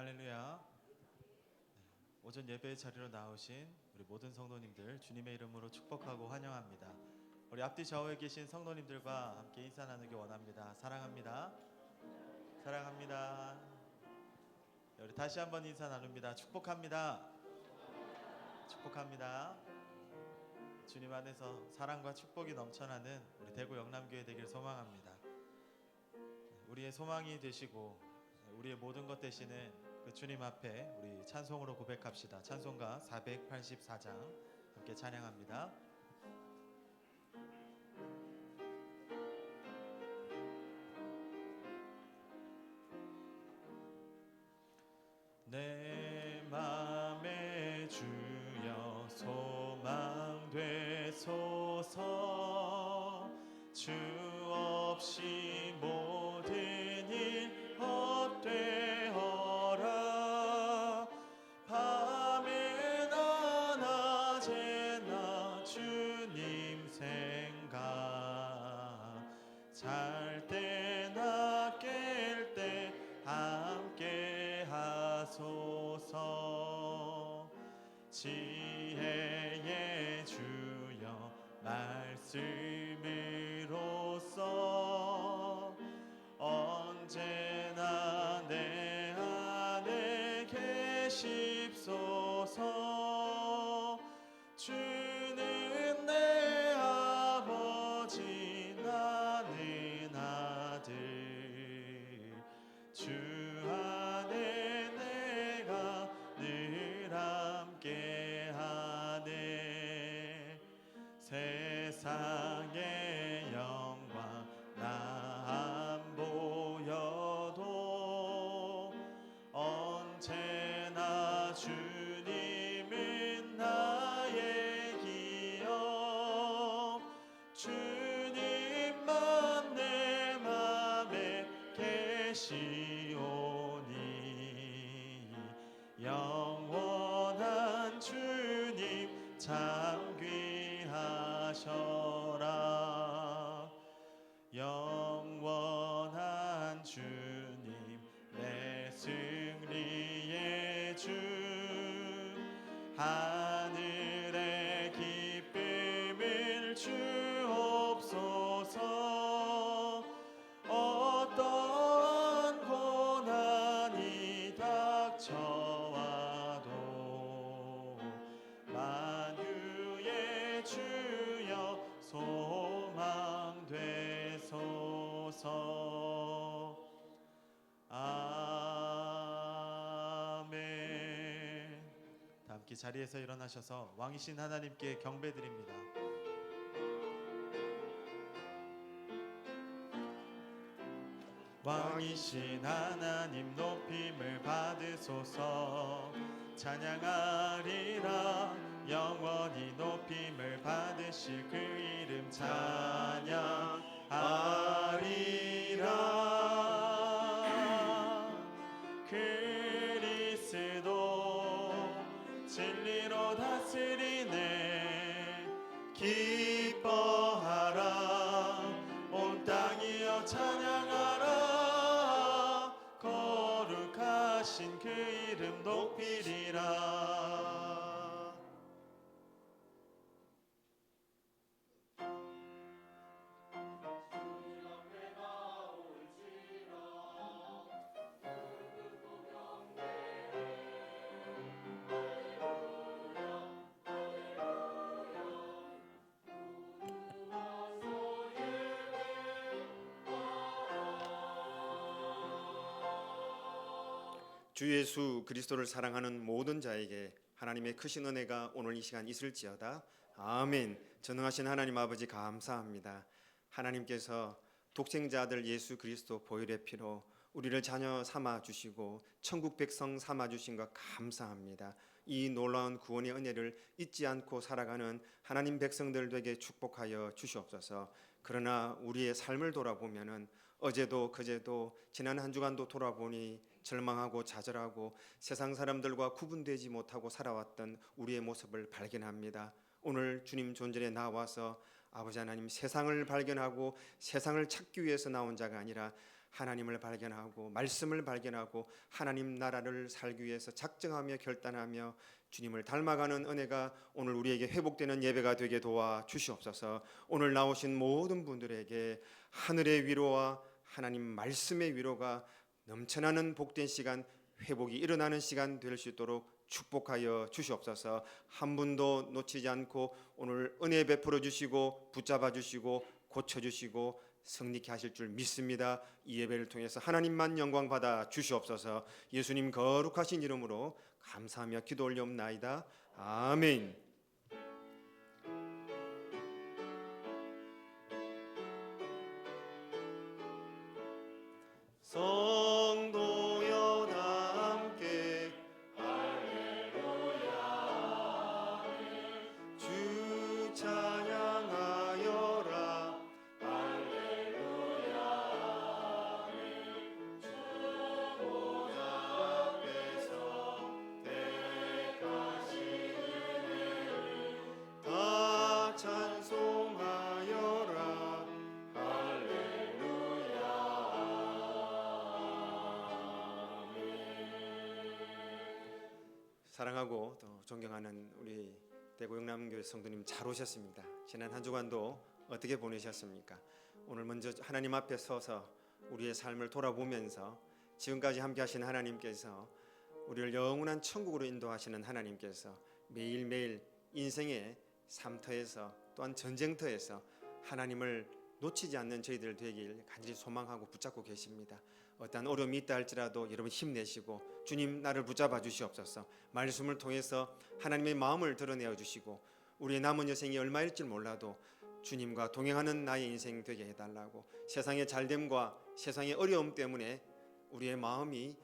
할렐루야. 오전 예배의 자리로 나오신 우리 모든 성도님들 주님의 이름으로 축복하고 환영합니다. 우리 앞뒤 좌우에 계신 성도님들과 함께 인사 나누기 원합니다. 사랑합니다. 사랑합니다. 우리 다시 한번 인사 나눕니다. 축복합니다. 축복합니다. 주님 안에서 사랑과 축복이 넘쳐나는 우리 대구 영남교회 되길 소망합니다. 우리의 소망이 되시고 우리의 모든 것 되시는 그 주님 앞에 우리 찬송으로 고백합시다. 찬송가 484장 함께 찬양합니다. 내 맘에 주여 소망 되소서. 주 없이 모든 일 헛되어라. 밤에나 낮에나 주님 생각, 잘 때나 깰 때 함께 하소서. 지혜의 주여 말씀으로써 언제나 내 안에 계십소서. 주는 내 아버지 나는 아들. 주 안에 내가 늘 함께하네. 세상의 영광 나 안 보여도 언제나 주님은 나의 기억. 주님만 내 맘에 계시오니 영원한 주님 참 귀하셔라. 영원한 주님 내 승리의 주. 하늘의 기쁨을 주옵소서. 어떠한 고난이 닥쳐와도 만유의 주여 소망 되소서. 아멘. 다 함께 자리에서 일어나셔서 왕이신 하나님께 경배드립니다. 왕이신 하나님 높임을 받으소서. 찬양하리라. 영원히 높임을 받으실 그 이름 찬양하리라. 그리스도 진리로 다스리네. 기뻐하라. 온 땅이여 찬양하라. 거룩하신 그 이름 높이리라. 주 예수 그리스도를 사랑하는 모든 자에게 하나님의 크신 은혜가 오늘 이 시간 있을지어다. 아멘. 전능하신 하나님 아버지 감사합니다. 하나님께서 독생자 아들 예수 그리스도 보혈의 피로 우리를 자녀 삼아 주시고 천국 백성 삼아 주신 것 감사합니다. 이 놀라운 구원의 은혜를 잊지 않고 살아가는 하나님 백성들 되게 축복하여 주시옵소서. 그러나 우리의 삶을 돌아보면은 어제도 그제도 지난 한 주간도 돌아보니 절망하고 좌절하고 세상 사람들과 구분되지 못하고 살아왔던 우리의 모습을 발견합니다. 오늘 주님 존전에 나와서 아버지 하나님 세상을 발견하고 세상을 찾기 위해서 나온 자가 아니라 하나님을 발견하고 말씀을 발견하고 하나님 나라를 살기 위해서 작정하며 결단하며 주님을 닮아가는 은혜가 오늘 우리에게 회복되는 예배가 되게 도와 주시옵소서. 오늘 나오신 모든 분들에게 하늘의 위로와 하나님 말씀의 위로가 넘쳐나는 복된 시간, 회복이 일어나는 시간 될 수 있도록 축복하여 주시옵소서. 한 분도 놓치지 않고 오늘 은혜 베풀어 주시고 붙잡아 주시고 고쳐 주시고 승리케 하실 줄 믿습니다. 이 예배를 통해서 하나님만 영광 받아 주시옵소서. 예수님 거룩하신 이름으로 감사하며 기도 올려옵나이다. 아멘. 성도여 다 함께 할렐루야 주 찬양하여라 할렐루야 주 보좌 앞에서 택하신 은혜를 다 찬송하여라 사랑하고 또 존경하는 우리 대구 영남교회 성도님 잘 오셨습니다. 지난 한 주간도 어떻게 보내셨습니까? 오늘 먼저 하나님 앞에 서서 우리의 삶을 돌아보면서 지금까지 함께 하신 하나님께서 우리를 영원한 천국으로 인도하시는 하나님께서 매일매일 인생의 삶터에서 또한 전쟁터에서 하나님을 놓치지 않는 저희들 되길 간절히 소망하고 붙잡고 계십니다. 어떠한 어려움이 있다 할지라도 여러분 힘내시고 주님 나를 붙잡아 주시옵소서. 말씀을 통해서 하나님의 마음을 드러내어 주시고 우리의 남은 여생이 얼마일지 몰라도 주님과 동행하는 나의 인생 되게 해달라고. 세상의 잘됨과 세상의 어려움 때문에 우리의 마음이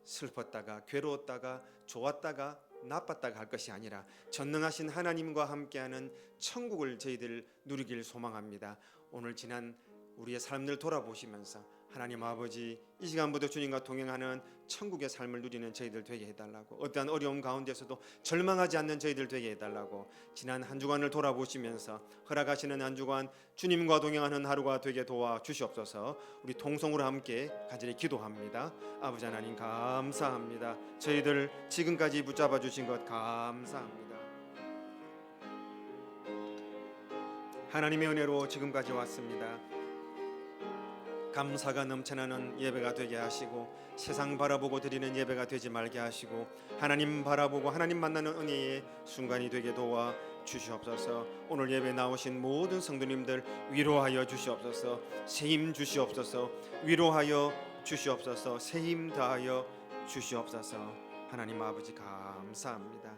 슬펐다가 괴로웠다가 좋았다가 나빴다가 할 것이 아니라 전능하신 하나님과 함께하는 천국을 저희들 누리길 소망합니다. 오늘 지난 우리의 삶을 돌아보시면서 하나님 아버지 이 시간부터 주님과 동행하는 천국의 삶을 누리는 저희들 되게 해달라고. 어떠한 어려움 가운데서도 절망하지 않는 저희들 되게 해달라고. 지난 한 주간을 돌아보시면서 허락하시는 한 주간 주님과 동행하는 하루가 되게 도와 주시옵소서. 우리 통성으로 함께 간절히 기도합니다. 아버지 하나님 감사합니다. 저희들 지금까지 붙잡아 주신 것 감사합니다. 하나님의 은혜로 지금까지 왔습니다. 감사가 넘쳐나는 예배가 되게 하시고 세상 바라보고 드리는 예배가 되지 말게 하시고 하나님 바라보고 하나님 만나는 은혜의 순간이 되게 도와 주시옵소서. 오늘 예배 나오신 모든 성도님들 위로하여 주시옵소서. 새힘 주시옵소서. 위로하여 주시옵소서. 새힘 다하여 주시옵소서. 하나님 아버지 감사합니다.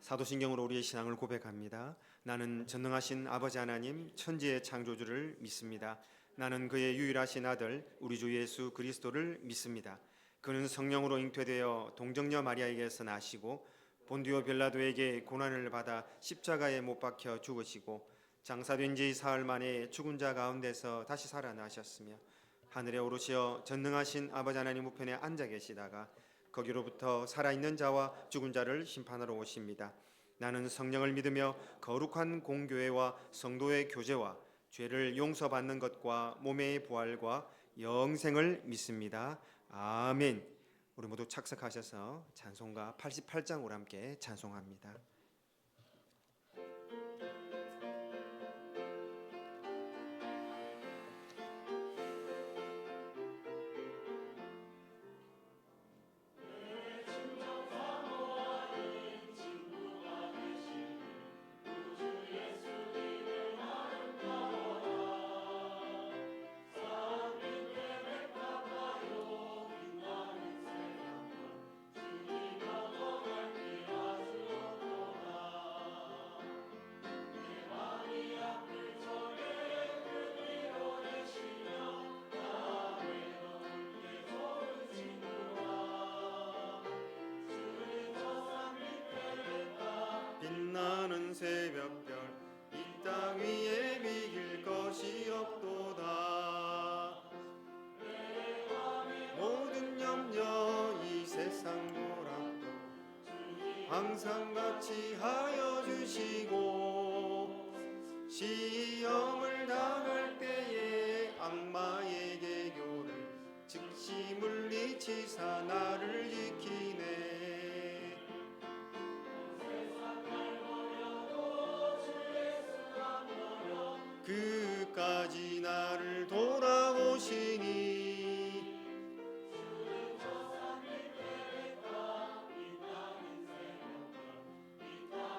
사도신경으로 우리의 신앙을 고백합니다. 나는 전능하신 아버지 하나님 천지의 창조주를 믿습니다. 나는 그의 유일하신 아들 우리 주 예수 그리스도를 믿습니다. 그는 성령으로 잉태되어 동정녀 마리아에게서 나시고 본디오 빌라도에게 고난을 받아 십자가에 못 박혀 죽으시고 장사된 지 사흘 만에 죽은 자 가운데서 다시 살아나셨으며 하늘에 오르시어 전능하신 아버지 하나님 우편에 앉아 계시다가 거기로부터 살아있는 자와 죽은 자를 심판하러 오십니다. 나는 성령을 믿으며 거룩한 공교회와 성도의 교제와 죄를 용서받는 것과 몸의 부활과 영생을 믿습니다. 아멘. 우리 모두 착석하셔서 찬송가 88장으로 함께 찬송합니다. 빛나는 새벽별 이 땅 위에 비길 것이 없도다. 모든 염려 이 세상 노락도 항상 같이 하여 주시고 시험을 당할 때에 악마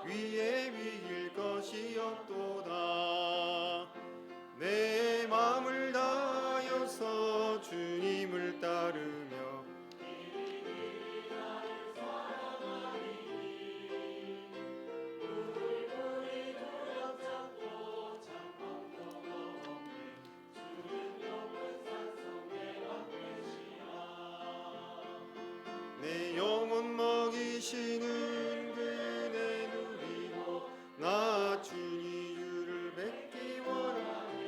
위에 위일 것이 없도다. 내 마음을 다하여서 주님을 따르며 내 영혼 먹이시는 그네 누리고 나 주니 주를 뵙기 원하네.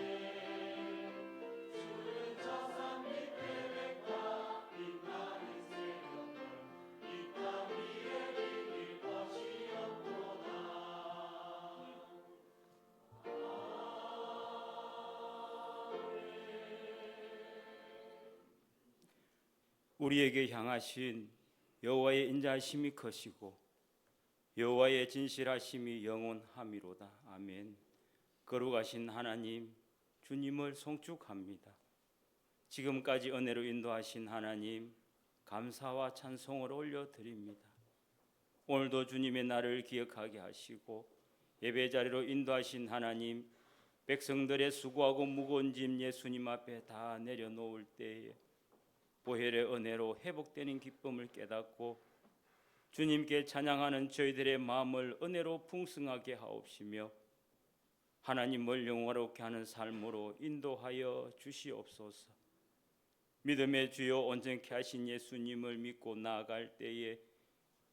우리에게 향하신 여호와의 인자하심이 크시고 여호와의 진실하심이 영원함이로다. 아멘. 거룩하신 하나님 주님을 송축합니다. 지금까지 은혜로 인도하신 하나님 감사와 찬송을 올려드립니다. 오늘도 주님의 날을 기억하게 하시고 예배 자리로 인도하신 하나님, 백성들의 수고하고 무거운 짐 예수님 앞에 다 내려놓을 때에 보혈의 은혜로 회복되는 기쁨을 깨닫고 주님께 찬양하는 저희들의 마음을 은혜로 풍성하게 하옵시며 하나님을 영화롭게 하는 삶으로 인도하여 주시옵소서. 믿음의 주요 온전케 하신 예수님을 믿고 나아갈 때에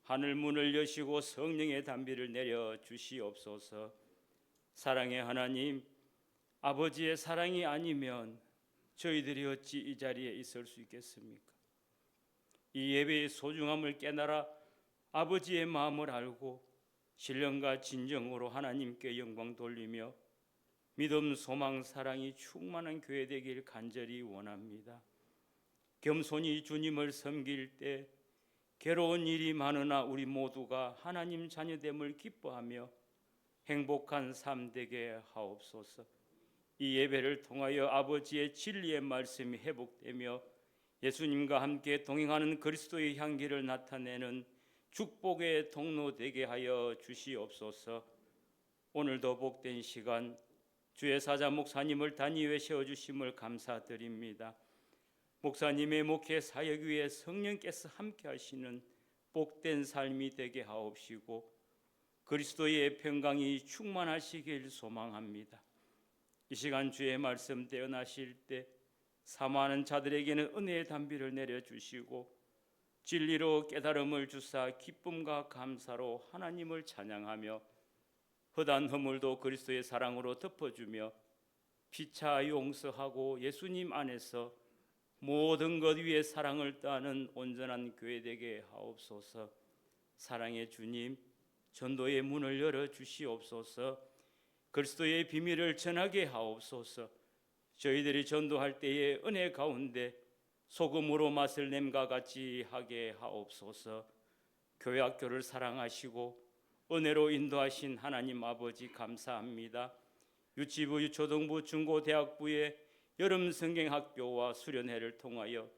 하늘 문을 여시고 성령의 단비를 내려 주시옵소서. 사랑의 하나님, 아버지의 사랑이 아니면 저희들이 어찌 이 자리에 있을 수 있겠습니까? 이 예배의 소중함을 깨달아 아버지의 마음을 알고 신령과 진정으로 하나님께 영광 돌리며 믿음, 소망, 사랑이 충만한 교회 되길 간절히 원합니다. 겸손히 주님을 섬길 때 괴로운 일이 많으나 우리 모두가 하나님 자녀됨을 기뻐하며 행복한 삶 되게 하옵소서. 이 예배를 통하여 아버지의 진리의 말씀이 회복되며 예수님과 함께 동행하는 그리스도의 향기를 나타내는 축복의 통로 되게 하여 주시옵소서. 오늘도 복된 시간 주의 사자 목사님을 단위에 세워주심을 감사드립니다. 목사님의 목회 사역 위에 성령께서 함께 하시는 복된 삶이 되게 하옵시고 그리스도의 평강이 충만하시길 소망합니다. 이 시간 주의 말씀 떼어나실 때 사모하는 자들에게는 은혜의 단비를 내려주시고 진리로 깨달음을 주사 기쁨과 감사로 하나님을 찬양하며 허다한 허물도 그리스도의 사랑으로 덮어주며 피차 용서하고 예수님 안에서 모든 것 위에 사랑을 따는 온전한 교회 되게 하옵소서. 사랑의 주님, 전도의 문을 열어 주시옵소서. 그리스도의 비밀을 전하게 하옵소서. 저희들이 전도할 때에 은혜 가운데 소금으로 맛을 냄과 같이 하게 하옵소서. 교회 학교를 사랑하시고 은혜로 인도하신 하나님 아버지 감사합니다. 유치부, 유초등부, 중고, 대학부의 여름 성경학교와 수련회를 통하여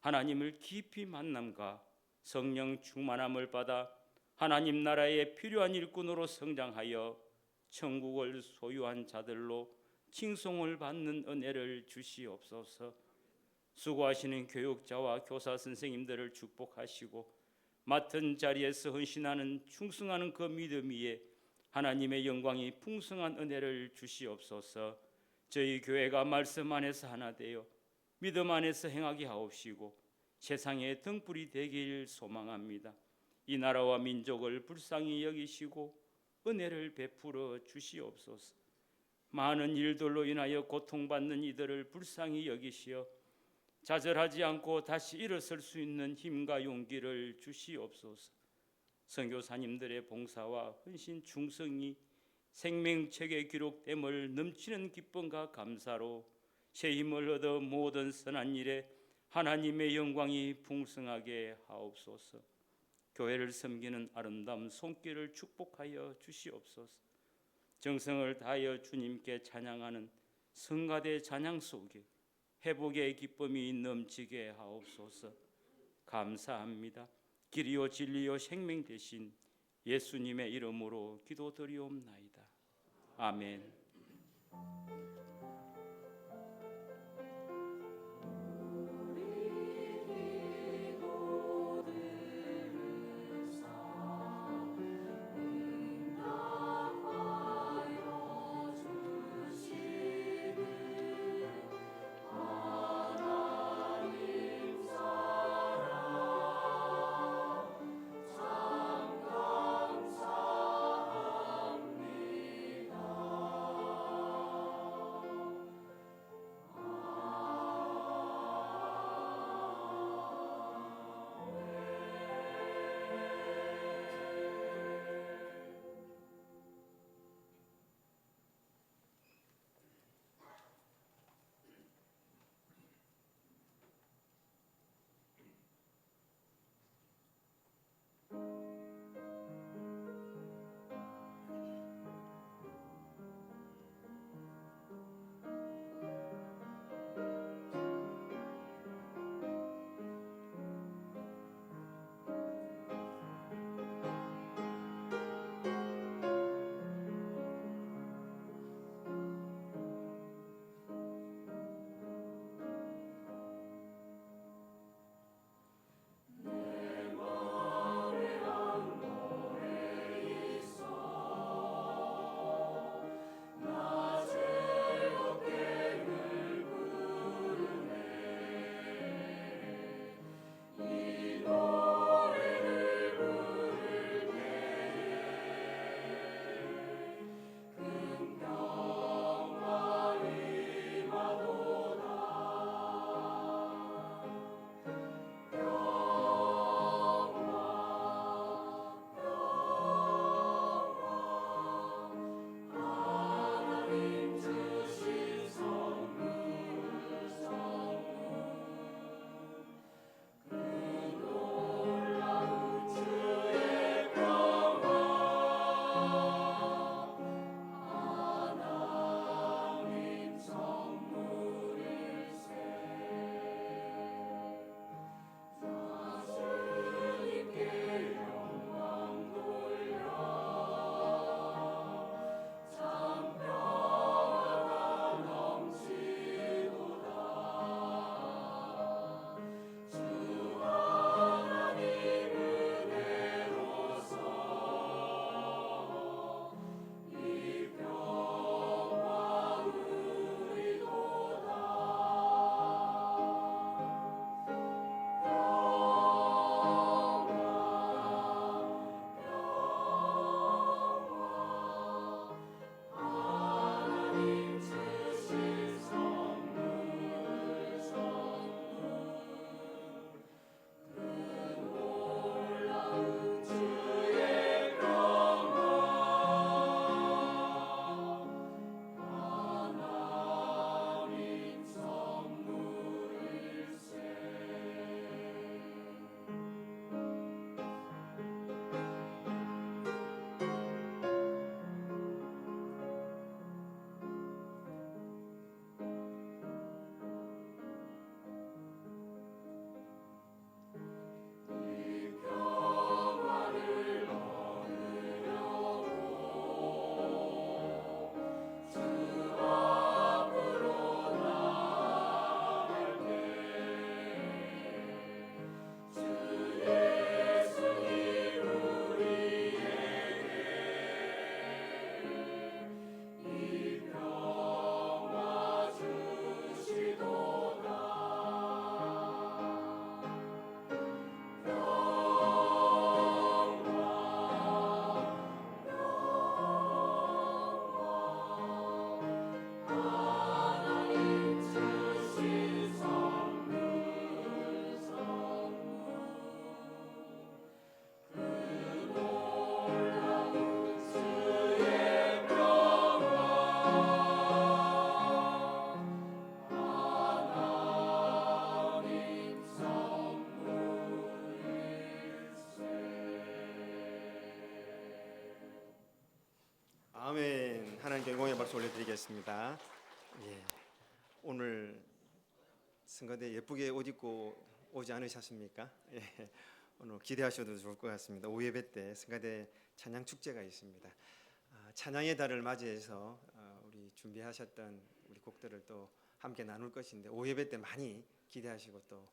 하나님을 깊이 만남과 성령 충만함을 받아 하나님 나라의 필요한 일꾼으로 성장하여 천국을 소유한 자들로 칭송을 받는 은혜를 주시옵소서. 수고하시는 교육자와 교사 선생님들을 축복하시고 맡은 자리에서 헌신하는 충성하는 그 믿음 위에 하나님의 영광이 풍성한 은혜를 주시옵소서. 저희 교회가 말씀 안에서 하나 되어 믿음 안에서 행하게 하옵시고 세상의 등불이 되길 소망합니다. 이 나라와 민족을 불쌍히 여기시고 은혜를 베풀어 주시옵소서. 많은 일들로 인하여 고통받는 이들을 불쌍히 여기시어 좌절하지 않고 다시 일어설 수 있는 힘과 용기를 주시옵소서. 선교사님들의 봉사와 헌신 충성이 생명책에 기록됨을 넘치는 기쁨과 감사로 새 힘을 얻어 모든 선한 일에 하나님의 영광이 풍성하게 하옵소서. 교회를 섬기는 아름다운 손길을 축복하여 주시옵소서. 정성을 다하여 주님께 찬양하는 성가대 찬양 속에 회복의 기쁨이 넘치게 하옵소서. 감사합니다. 길이요 진리요 생명 되신 예수님의 이름으로 기도드리옵나이다. 아멘. 아멘. 하나님께 영광의 박수 올려드리겠습니다. 예, 오늘 성가대 예쁘게 옷 입고 오지 않으셨습니까? 예, 오늘 기대하셔도 좋을 것 같습니다. 오후 예배 때 성가대 찬양 축제가 있습니다. 찬양의 달을 맞이해서 우리 준비하셨던 우리 곡들을 또 함께 나눌 것인데 오예배 때 많이 기대하시고 또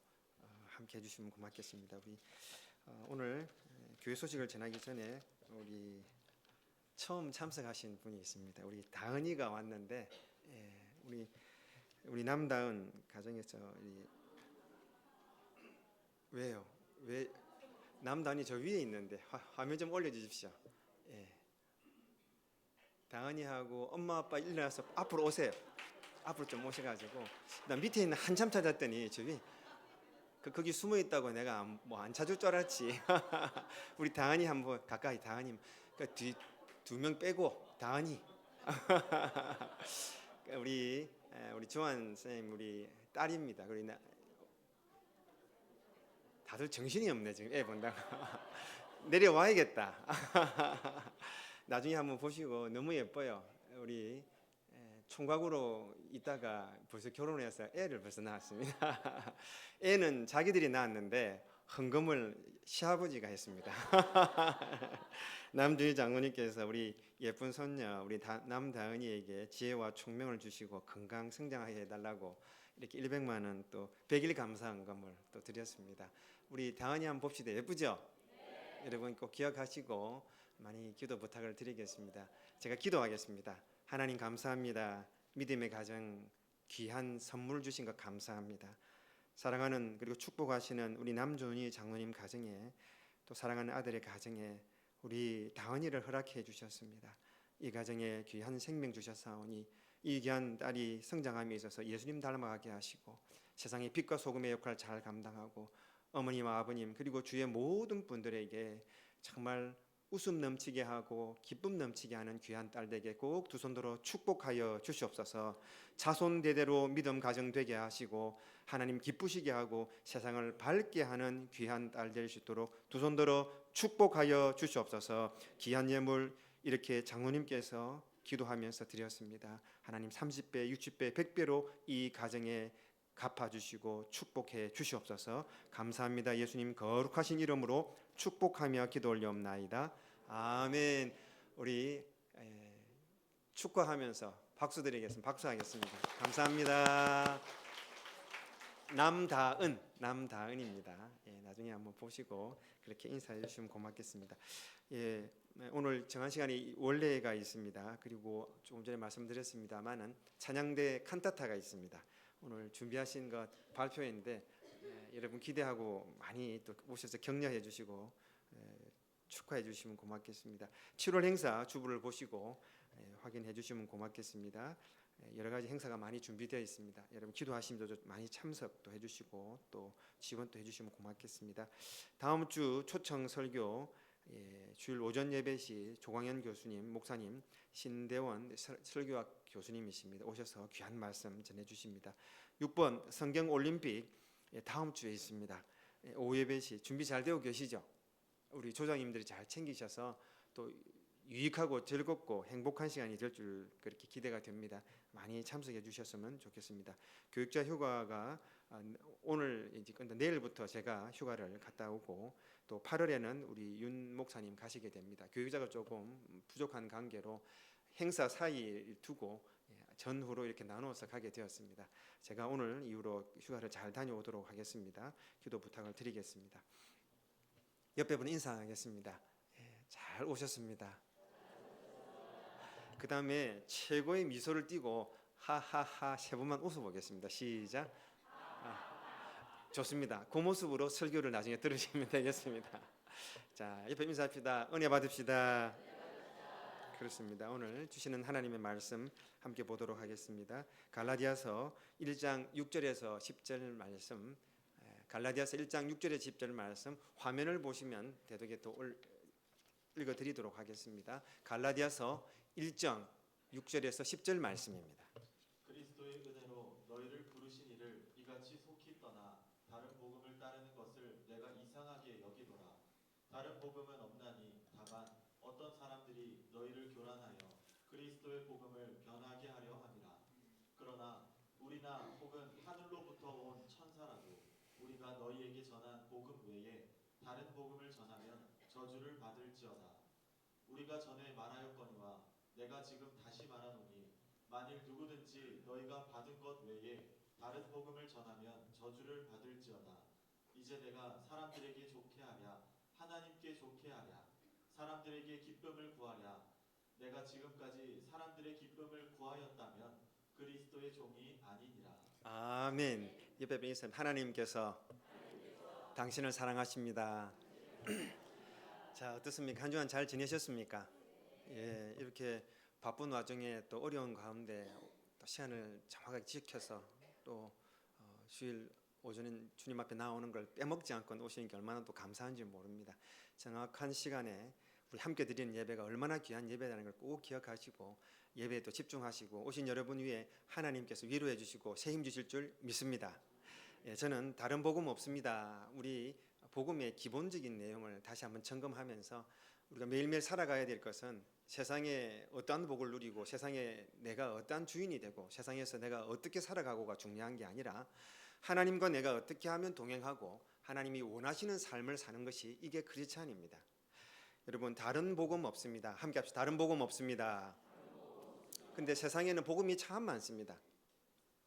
함께 해주시면 고맙겠습니다. 우리 오늘 교회 소식을 전하기 전에 우리 처음 참석하신 분이 있습니다. 우리 다은이가 왔는데 우리 남다은 가정에서 왜요? 왜 남다은이 저 위에 있는데 화면 좀 올려주십시오. 예. 다은이하고 엄마 아빠 일어나서 앞으로 오세요. 앞으로 좀 오셔가지고 나 밑에 있는 한참 찾았더니 저기 거기 숨어 있다고 내가 뭐 안 찾을 줄 알았지. 우리 다은이 한번 가까이 다은이 뒤 두 명 빼고 다은이 우리 조한 선생님 우리 딸입니다. 우리 다들 정신이 없네 지금 애 본다고. 내려와야겠다. 나중에 한번 보시고 너무 예뻐요. 우리 총각으로 있다가 벌써 결혼해서 애를 벌써 낳았습니다. 애는 자기들이 낳았는데 헌금을 시아버지가 했습니다. 남준희 장로님께서 우리 예쁜 손녀 우리 남다은이에게 지혜와 총명을 주시고 건강 성장하게 해달라고 이렇게 100만 원 또 100일 감사헌금을 또 드렸습니다. 우리 다은이 한번 봅시다. 예쁘죠? 네. 여러분 꼭 기억하시고 많이 기도 부탁을 드리겠습니다. 제가 기도하겠습니다. 하나님 감사합니다. 믿음의 가정 귀한 선물 주신 것 감사합니다. 사랑하는 그리고 축복하시는 우리 남준희 장로님 가정에 또 사랑하는 아들의 가정에 우리 다은이를 허락해 주셨습니다. 이 가정에 귀한 생명 주셨사오니 이 귀한 딸이 성장함에 있어서 예수님 닮아가게 하시고 세상의 빛과 소금의 역할을 잘 감당하고 어머니와 아버님 그리고 주의 모든 분들에게 정말 웃음 넘치게 하고 기쁨 넘치게 하는 귀한 딸에게 꼭 두 손들어 축복하여 주시옵소서. 자손 대대로 믿음 가정 되게 하시고 하나님 기쁘시게 하고 세상을 밝게 하는 귀한 딸 될 수 있도록 두 손들어 축복하여 주시옵소서. 귀한 예물 이렇게 장로님께서 기도하면서 드렸습니다. 하나님 30배, 60배, 100배로 이 가정에 갚아주시고 축복해 주시옵소서. 감사합니다. 예수님 거룩하신 이름으로 축복하며 기도 올려옵나이다. 아멘. 우리 축구하면서 박수 드리겠습니다. 박수하겠습니다. 감사합니다. 남다은입니다. 나중에 한번 보시고 그렇게 인사해 주시면 고맙겠습니다. 오늘 정한 시간에 원래가 있습니다. 그리고 조금 전에 말씀드렸습니다만은 찬양대 칸타타가 있습니다. 오늘 준비하신 것 발표인데 여러분 기대하고 많이 또 오셔서 격려해 주시고 축하해 주시면 고맙겠습니다. 7월 행사 주부를 보시고 확인해 주시면 고맙겠습니다. 여러 가지 행사가 많이 준비되어 있습니다. 여러분 기도하시면서 많이 참석도 해주시고 또 지원도 해주시면 고맙겠습니다. 다음 주 초청 설교 주일 오전 예배 시 조광현 교수님, 목사님, 신대원 설교학 교수님이십니다. 오셔서 귀한 말씀 전해주십니다. 6번 성경 올림픽 다음 주에 있습니다. 오후 예배 시 준비 잘 되고 계시죠? 우리 조장님들이 잘 챙기셔서 또 유익하고 즐겁고 행복한 시간이 될 줄 그렇게 기대가 됩니다. 많이 참석해 주셨으면 좋겠습니다. 교육자 휴가가 오늘 이제 내일부터 제가 휴가를 갔다 오고 또 8월에는 우리 윤 목사님 가시게 됩니다. 교육자가 조금 부족한 관계로 행사 사이를 두고 전후로 이렇게 나누어서 가게 되었습니다. 제가 오늘 이후로 휴가를 잘 다녀오도록 하겠습니다. 기도 부탁을 드리겠습니다. 옆에 분 인사하겠습니다. 잘 오셨습니다. 그 다음에 최고의 미소를 띠고 하하하 세 번만 웃어보겠습니다. 시작. 좋습니다. 그 모습으로 설교를 나중에 들으시면 되겠습니다. 자, 옆에 인사합시다. 은혜 받읍시다. 그렇습니다. 오늘 주시는 하나님의 말씀 함께 보도록 하겠습니다. 갈라디아서 1장 6절에서 10절 말씀, 갈라디아서 1장 6절에 10절 말씀 화면을 보시면 되도록 또 읽어드리도록 하겠습니다. 갈라디아서 1장 6절에서 10절 말씀입니다. 그리스도의 은혜로 너희를 부르신 이를 이같이 속히 떠나 다른 복음을 따르는 것을 내가 이상하게 여기노라. 다른 복음은 없나니 다만 어떤 사람들이 너희를 교란하여 그리스도의 복음을 변하게 하려 함이라. 그러나 우리나 혹은 하늘로부터 온 천사라도 우리가 너희에게 전한 복음 외에 다른 복음을 전하면 저주를 받을지어다. 우리가 전에 말하였거니와 내가 지금 다시 말하노니 만일 누구든지 너희가 받은 것 외에 다른 복음을 전하면 저주를 받을지어다. 이제 내가 사람들에게 좋게 하랴 하나님께 좋게 하랴 사람들에게 기쁨을 구하랴 내가 지금까지 사람들의 기쁨을 구하였다면 그리스도의 종이 아니니라. 아멘. 옆에 있는 하나님께서 당신을 사랑하십니다. 자, 어떻습니까? 한 주간 잘 지내셨습니까? 예, 이렇게 바쁜 와중에 또 어려운 가운데 또 시간을 정확하게 지켜서 또 주일 오전에 주님 앞에 나오는 걸 빼먹지 않고 오시는 게 얼마나 또 감사한지 모릅니다. 정확한 시간에 우리 함께 드리는 예배가 얼마나 귀한 예배라는 걸 꼭 기억하시고 예배에 또 집중하시고 오신 여러분 위에 하나님께서 위로해 주시고 새 힘 주실 줄 믿습니다. 예, 저는 다른 복음 없습니다. 우리 복음의 기본적인 내용을 다시 한번 점검하면서 우리가 매일매일 살아가야 될 것은 세상에 어떠한 복을 누리고 세상에 내가 어떠한 주인이 되고 세상에서 내가 어떻게 살아가고가 중요한 게 아니라 하나님과 내가 어떻게 하면 동행하고 하나님이 원하시는 삶을 사는 것이 이게 크리스찬입니다. 여러분 다른 복음 없습니다. 함께 합시다. 다른 복음 없습니다. 근데 세상에는 복음이 참 많습니다.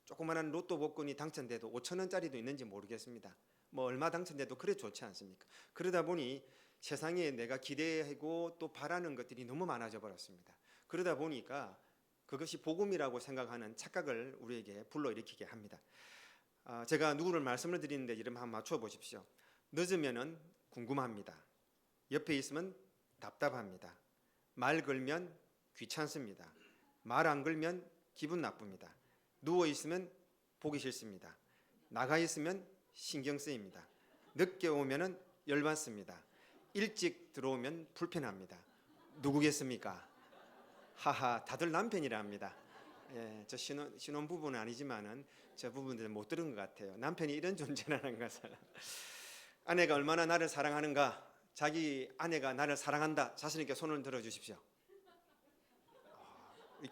조그마한 로또 복권이 당첨돼도 5,000원짜리도 있는지 모르겠습니다. 뭐 얼마 당첨돼도 그래 좋지 않습니까? 그러다 보니 세상에 내가 기대하고 또 바라는 것들이 너무 많아져 버렸습니다. 그러다 보니까 그것이 복음이라고 생각하는 착각을 우리에게 불러일으키게 합니다. 제가 누구를 말씀을 드리는데 이름 한번 맞춰 보십시오. 늦으면은 궁금합니다. 옆에 있으면 답답합니다. 말 걸면 귀찮습니다. 말 안 걸면 기분 나쁩니다. 누워 있으면 보기 싫습니다. 나가 있으면 신경 쓰입니다. 늦게 오면은 열받습니다. 일찍 들어오면 불편합니다. 누구겠습니까? 하하, 다들 남편이랍니다. 예, 저 신혼 부부는 아니지만은 저 부부들은 못 들은 것 같아요. 남편이 이런 존재라는 것을. 아내가 얼마나 나를 사랑하는가? 자기 아내가 나를 사랑한다. 자신 있게 손을 들어 주십시오.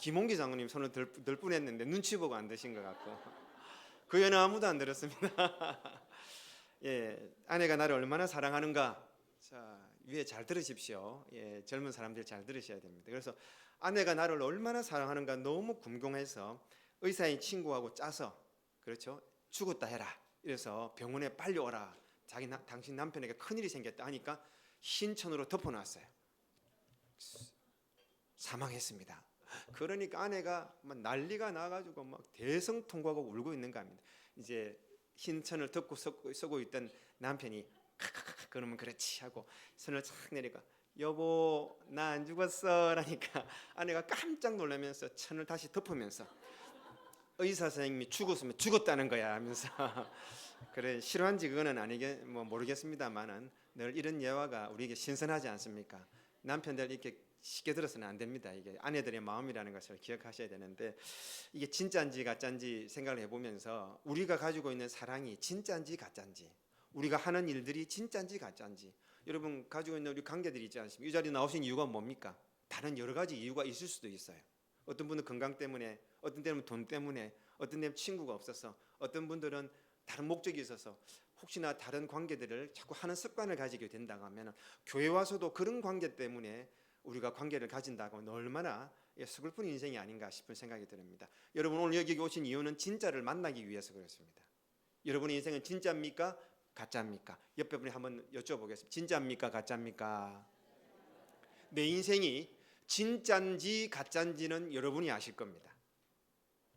김홍기 장로님 손을 들 뻔했는데 눈치 보고 안 드신 것 같고 그 외에는 아무도 안 들었습니다. 예, 아내가 나를 얼마나 사랑하는가? 자, 위에 잘 들으십시오. 예, 젊은 사람들 잘 들으셔야 됩니다. 그래서 아내가 나를 얼마나 사랑하는가 너무 궁금해서 의사인 친구하고 짜서 그렇죠? 죽었다 해라. 이래서 병원에 빨리 오라. 당신 남편에게 큰일이 생겼다 하니까 흰천으로 덮어놨어요. 사망했습니다. 그러니까 아내가 막 난리가 나가지고 막 대성통곡하고 울고 있는 겁니다. 이제 흰천을 덮고 쓰고 있던 남편이 카카카 그러면 그렇지 하고 손을 착 내리고 여보 나 안 죽었어 라니까 아내가 깜짝 놀라면서 천을 다시 덮으면서 의사 선생님이 죽었으면 죽었다는 거야 하면서 그래 싫어한지 그거는 뭐 모르겠습니다만은 늘 이런 예화가 우리에게 신선하지 않습니까? 남편들 이렇게 쉽게 들어서는 안 됩니다. 이게 아내들의 마음이라는 것을 기억하셔야 되는데 이게 진짜인지 가짜인지 생각을 해보면서 우리가 가지고 있는 사랑이 진짜인지 가짜인지 우리가 하는 일들이 진짜인지 가짜인지 여러분 가지고 있는 우리 관계들이 있지 않습니까? 이 자리에 나오신 이유가 뭡니까? 다른 여러 가지 이유가 있을 수도 있어요. 어떤 분은 건강 때문에 어떤 때는 돈 때문에 어떤 때는 친구가 없어서 어떤 분들은 다른 목적이 있어서 혹시나 다른 관계들을 자꾸 하는 습관을 가지게 된다고 하면 교회 와서도 그런 관계 때문에 우리가 관계를 가진다고 하면 얼마나 서글픈 인생이 아닌가 싶은 생각이 듭니다. 여러분 오늘 여기 오신 이유는 진짜를 만나기 위해서 그렇습니다. 여러분의 인생은 진짜입니까? 가짜입니까? 옆에 분이 한번 여쭤보겠습니다. 진짜입니까? 가짜입니까? 내 인생이 진짜인지 가짜인지는 여러분이 아실 겁니다.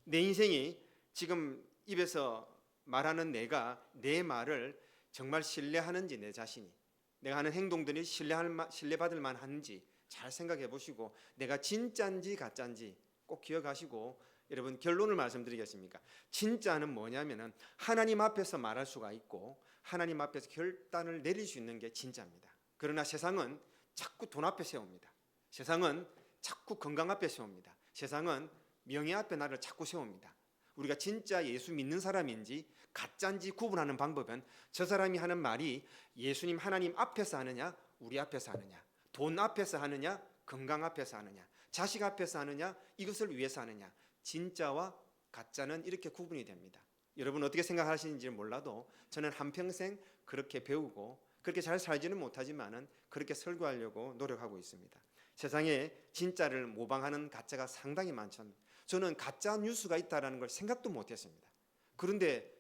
내 인생이 지금 입에서 말하는 내가 내 말을 정말 신뢰하는지 내 자신이 내가 하는 행동들이 신뢰받을 만한지 잘 생각해 보시고 내가 진짜인지 가짜인지 꼭 기억하시고 여러분 결론을 말씀드리겠습니까? 진짜는 뭐냐면은 하나님 앞에서 말할 수가 있고 하나님 앞에서 결단을 내릴 수 있는 게 진짜입니다. 그러나 세상은 자꾸 돈 앞에 세웁니다. 세상은 자꾸 건강 앞에 세웁니다. 세상은 명예 앞에 나를 자꾸 세웁니다. 우리가 진짜 예수 믿는 사람인지 가짜인지 구분하는 방법은 저 사람이 하는 말이 예수님 하나님 앞에서 하느냐 우리 앞에서 하느냐 돈 앞에서 하느냐 건강 앞에서 하느냐 자식 앞에서 하느냐 이것을 위해서 하느냐 진짜와 가짜는 이렇게 구분이 됩니다. 여러분 어떻게 생각하시는지 몰라도 저는 한평생 그렇게 배우고 그렇게 잘 살지는 못하지만은 그렇게 설교하려고 노력하고 있습니다. 세상에 진짜를 모방하는 가짜가 상당히 많죠. 저는 가짜 뉴스가 있다는 걸 생각도 못했습니다. 그런데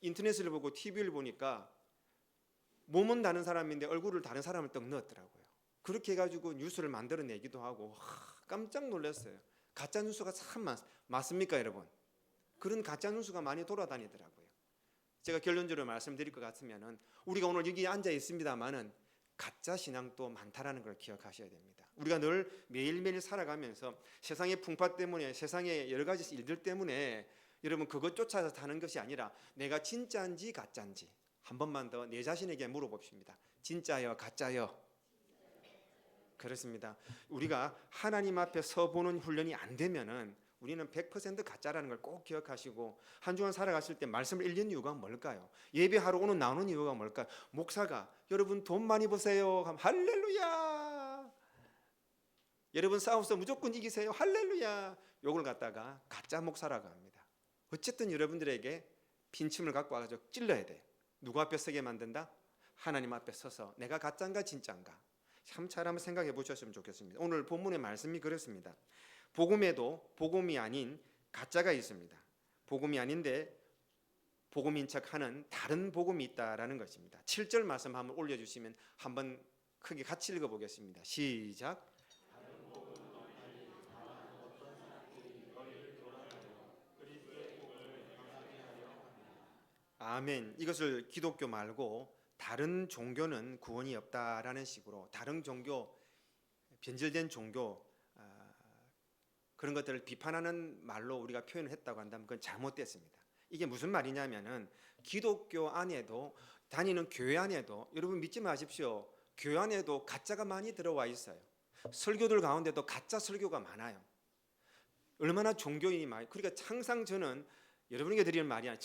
인터넷을 보고 TV를 보니까 몸은 다른 사람인데 얼굴을 다른 사람을 떡 넣었더라고요. 그렇게 해가지고 뉴스를 만들어내기도 하고 깜짝 놀랐어요. 가짜 뉴스가 참 맞습니까 여러분? 그런 가짜 뉴스가 많이 돌아다니더라고요. 제가 결론적으로 말씀드릴 것 같으면은 우리가 오늘 여기 앉아 있습니다만은 가짜 신앙도 많다라는 걸 기억하셔야 됩니다. 우리가 늘 매일매일 살아가면서 세상의 풍파 때문에 세상의 여러 가지 일들 때문에 여러분 그것 쫓아서 사는 것이 아니라 내가 진짜인지 가짜인지 한 번만 더 내 자신에게 물어봅시다. 진짜요 가짜요? 그렇습니다. 우리가 하나님 앞에 서보는 훈련이 안 되면은 우리는 100% 가짜라는 걸 꼭 기억하시고 한 주간 살아갔을 때 말씀을 읽는 이유가 뭘까요? 예배하러 오늘 나오는 이유가 뭘까요? 목사가 여러분 돈 많이 버세요 하면 할렐루야. 여러분 싸워서 무조건 이기세요 할렐루야. 요걸 갖다가 가짜 목사라고 합니다. 어쨌든 여러분들에게 빈침을 갖고 와서 찔러야 돼요. 누구 앞에 서게 만든다? 하나님 앞에 서서 내가 가짜인가 진짜인가 참 잘 한번 생각해 보셨으면 좋겠습니다. 오늘 본문의 말씀이 그렇습니다. 복음에도 복음이 아닌 가짜가 있습니다. 복음이 아닌데 복음인 척하는 다른 복음이 있다라는 것입니다. 7절 말씀 한번 올려주시면 한번 크게 같이 읽어보겠습니다. 시작. 아멘. 이것을 기독교 말고 다른 종교는 구원이 없다라는 식으로 다른 종교, 변질된 종교 그런 것들을 비판하는 말로 우리가 표현을 했다고 한다면 그건 잘못됐습니다. 이게 무슨 말이냐면은 기독교 안에도 다니는 교회 안에도 여러분 믿지 마십시오. 교회 안에도 가짜가 많이 들어와 있어요. 설교들 가운데도 가짜 설교가 많아요. 얼마나 종교인이 많이. 그러니까 항상 저는 여러분에게 드리는 말이 아니라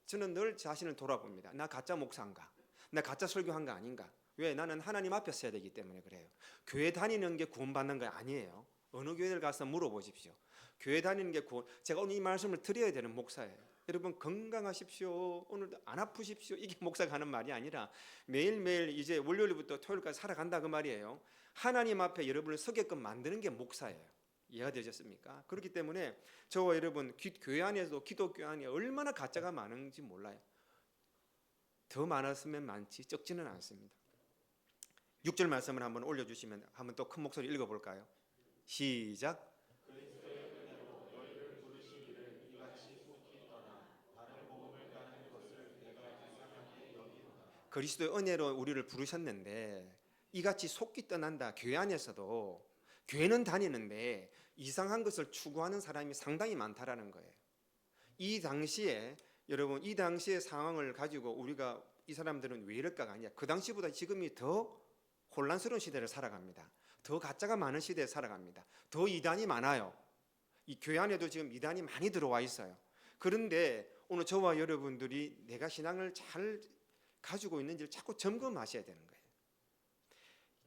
저는 늘 자신을 돌아봅니다. 나 가짜 목사인가? 나 가짜 설교한 거 아닌가? 왜? 나는 하나님 앞에 서야 되기 때문에 그래요. 교회 다니는 게 구원받는 거 아니에요. 어느 교회를 가서 물어보십시오. 교회 다니는 게 구원. 제가 오늘 이 말씀을 드려야 되는 목사예요. 여러분 건강하십시오. 오늘도 안 아프십시오. 이게 목사가 하는 말이 아니라 매일매일 이제 월요일부터 토요일까지 살아간다 그 말이에요. 하나님 앞에 여러분을 서게끔 만드는 게 목사예요. 이해가 되셨습니까? 그렇기 때문에 저와 여러분 교회 안에서도 기독교 안에 얼마나 가짜가 많은지 몰라요. 더 많았으면 많지 적지는 않습니다. 6절 말씀을 한번 올려주시면 한번 또 큰 목소리 읽어볼까요? 시작. 그리스도의 은혜로 우리를 부르셨는데 이같이 속기 떠난다. 교회 안에서도 교회는 다니는데 이상한 것을 추구하는 사람이 상당히 많다라는 거예요. 이 당시에 여러분 이 당시의 상황을 가지고 우리가 이 사람들은 왜 이럴까가 아니라 그 당시보다 지금이 더 혼란스러운 시대를 살아갑니다. 더 가짜가 많은 시대에 살아갑니다. 더 이단이 많아요. 이 교회 안에도 지금 이단이 많이 들어와 있어요. 그런데 오늘 저와 여러분들이 내가 신앙을 잘 가지고 있는지를 자꾸 점검하셔야 되는 거예요.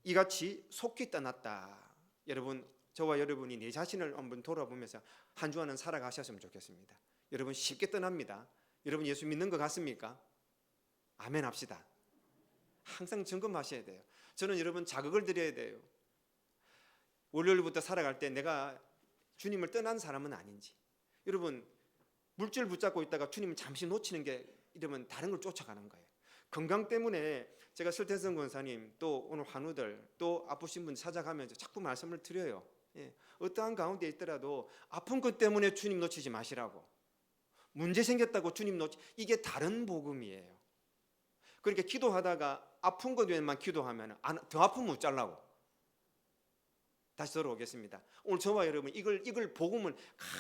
이같이 속기 떠났다. 여러분 저와 여러분이 내 자신을 한번 돌아보면서 한 주간은 살아가셨으면 좋겠습니다. 여러분 쉽게 떠납니다. 여러분 예수 믿는 것 같습니까? 아멘 합시다. 항상 점검하셔야 돼요. 저는 여러분 자극을 드려야 돼요. 월요일부터 살아갈 때 내가 주님을 떠난 사람은 아닌지. 여러분 물질 붙잡고 있다가 주님을 잠시 놓치는 게 이러면 다른 걸 쫓아가는 거예요. 건강 때문에 제가 설태성 권사님 또 오늘 환우들 또 아프신 분 찾아가면서 자꾸 말씀을 드려요. 어떠한 가운데 있더라도 아픈 것 때문에 주님 놓치지 마시라고. 문제 생겼다고 주님 놓치. 이게 다른 복음이에요. 그러니까 기도하다가 아픈 것 외에만 기도하면 더 아프면 어쩌려고. 다시 돌아오겠습니다. 오늘 저와 여러분 이걸 복음을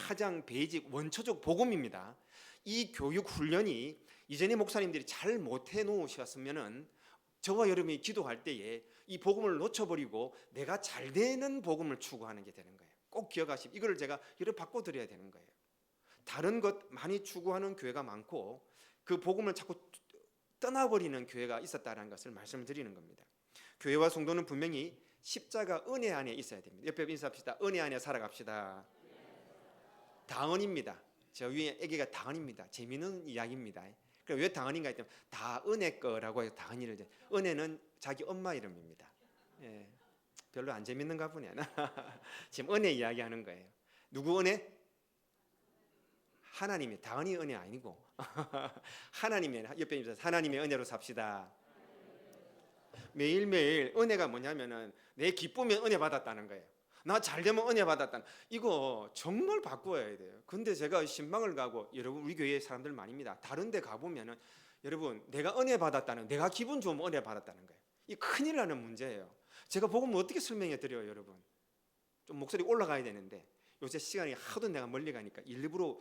가장 베이직 원초적 복음입니다. 이 교육 훈련이 이전에 목사님들이 잘 못해 놓으셨으면은 저와 여러분이 기도할 때에 이 복음을 놓쳐버리고 내가 잘 되는 복음을 추구하는 게 되는 거예요. 꼭 기억하시고 이걸 제가 여러분 바꿔드려야 되는 거예요. 다른 것 많이 추구하는 교회가 많고 그 복음을 자꾸 떠나버리는 교회가 있었다는 것을 말씀드리는 겁니다. 교회와 성도는 분명히 십자가 은혜 안에 있어야 됩니다. 옆에 인사합시다. 은혜 안에 살아갑시다. 당언입니다. 저 위에 애기가 당언입니다. 재미있는 이야기입니다. 왜 당언인가 했더니 다 은혜 거라고 해서 당언이를. 은혜는 자기 엄마 이름입니다. 별로 안 재밌는가 보네. 지금 은혜 이야기하는 거예요. 누구 은혜? 하나님의, 다은이 은혜 아니고 하나님의, 옆에 있어서 하나님의 은혜로 삽시다. 매일매일 은혜가 뭐냐면은 내 기쁘면 은혜 받았다는 거예요. 나 잘되면 은혜 받았다는, 이거 정말 바꿔야 돼요. 근데 제가 신방을 가고, 여러분 우리 교회 사람들 많습니다. 다른 데 가보면은 여러분 내가 은혜 받았다는, 내가 기분 좋으면 은혜 받았다는 거예요. 이 큰일 나는 문제예요. 제가 복음을 어떻게 설명해 드려요, 여러분? 좀 목소리 올라가야 되는데 요새 시간이 하도 내가 멀리 가니까 일부러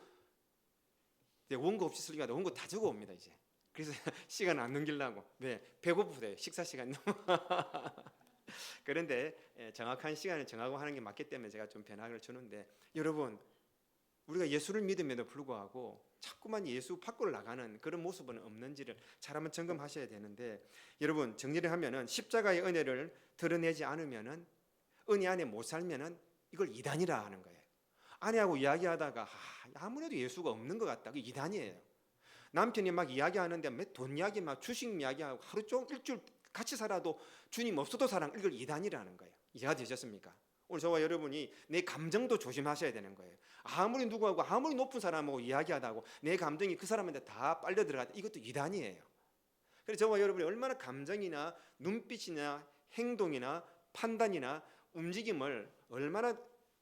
원고 없이 설교하다 원고 다 적어 옵니다 이제. 그래서 시간 안 넘기려고. 네, 배고프대요. 식사 시간 너무. 그런데 정확한 시간을 정하고 하는 게 맞기 때문에 제가 좀 변화를 주는데, 여러분 우리가 예수를 믿음에도 불구하고 자꾸만 예수 밖으로 나가는 그런 모습은 없는지를 잘 한번 점검하셔야 되는데, 여러분 정리를 하면은 십자가의 은혜를 드러내지 않으면은, 은혜 안에 못 살면은 이걸 이단이라 하는 거예요. 아내하고 이야기하다가 아무래도 예수가 없는 것 같다, 그 이단이에요. 남편이 막 이야기하는데 몇 돈 이야기, 막 주식 이야기하고 하루 종일 일주일 같이 살아도 주님 없어도 사랑, 이걸 이단이라는 거예요. 이해가 되셨습니까? 오늘 저와 여러분이 내 감정도 조심하셔야 되는 거예요. 아무리 누구하고 아무리 높은 사람하고 이야기하다고 내 감정이 그 사람한테 다 빨려 들어가다, 이것도 이단이에요. 그래서 저와 여러분이 얼마나 감정이나 눈빛이나 행동이나 판단이나 움직임을 얼마나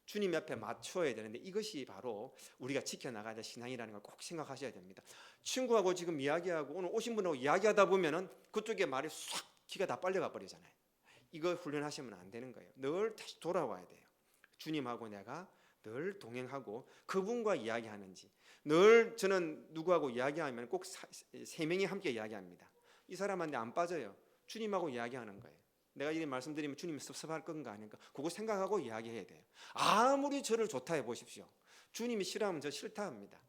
주님 앞에 맞춰야 되는데, 이것이 바로 우리가 지켜나가야 될 신앙이라는 걸 꼭 생각하셔야 됩니다. 친구하고 지금 이야기하고 오늘 오신 분하고 이야기하다 보면은 그쪽에 말이 싹 기가 다 빨려가 버리잖아요. 이거 훈련하시면 안 되는 거예요. 늘 다시 돌아와야 돼요. 주님하고 내가 늘 동행하고 그분과 이야기하는지. 늘 저는 누구하고 이야기하면 꼭 세 명이 함께 이야기합니다. 이 사람한테 안 빠져요. 주님하고 이야기하는 거예요. 내가 이렇게 말씀드리면 주님이 섭섭할 건가 아닌가, 그거 생각하고 이야기해야 돼요. 아무리 저를 좋다 해보십시오. 주님이 싫어하면 저 싫다 합니다.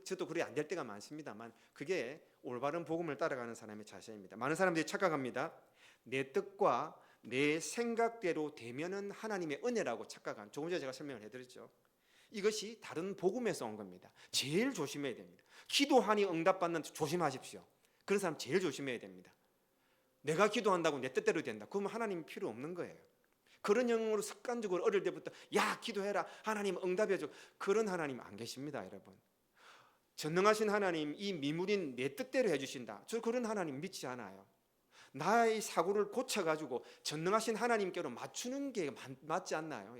저도 그래 안 될 때가 많습니다만, 그게 올바른 복음을 따라가는 사람의 자세입니다. 많은 사람들이 착각합니다. 내 뜻과 내 생각대로 되면은 하나님의 은혜라고 착각한, 조금 전에 제가 설명을 해드렸죠. 이것이 다른 복음에서 온 겁니다. 제일 조심해야 됩니다. 기도하니 응답받는, 조심하십시오. 그런 사람 제일 조심해야 됩니다. 내가 기도한다고 내 뜻대로 된다, 그러면 하나님 필요 없는 거예요. 그런 영으로 습관적으로 어릴 때부터 야 기도해라, 하나님 응답해줘, 그런 하나님 안 계십니다. 여러분, 전능하신 하나님, 이 미물인 내 뜻대로 해주신다, 저 그런 하나님 믿지 않아요. 나의 사고를 고쳐가지고 전능하신 하나님께로 맞추는 게 맞지 않나요?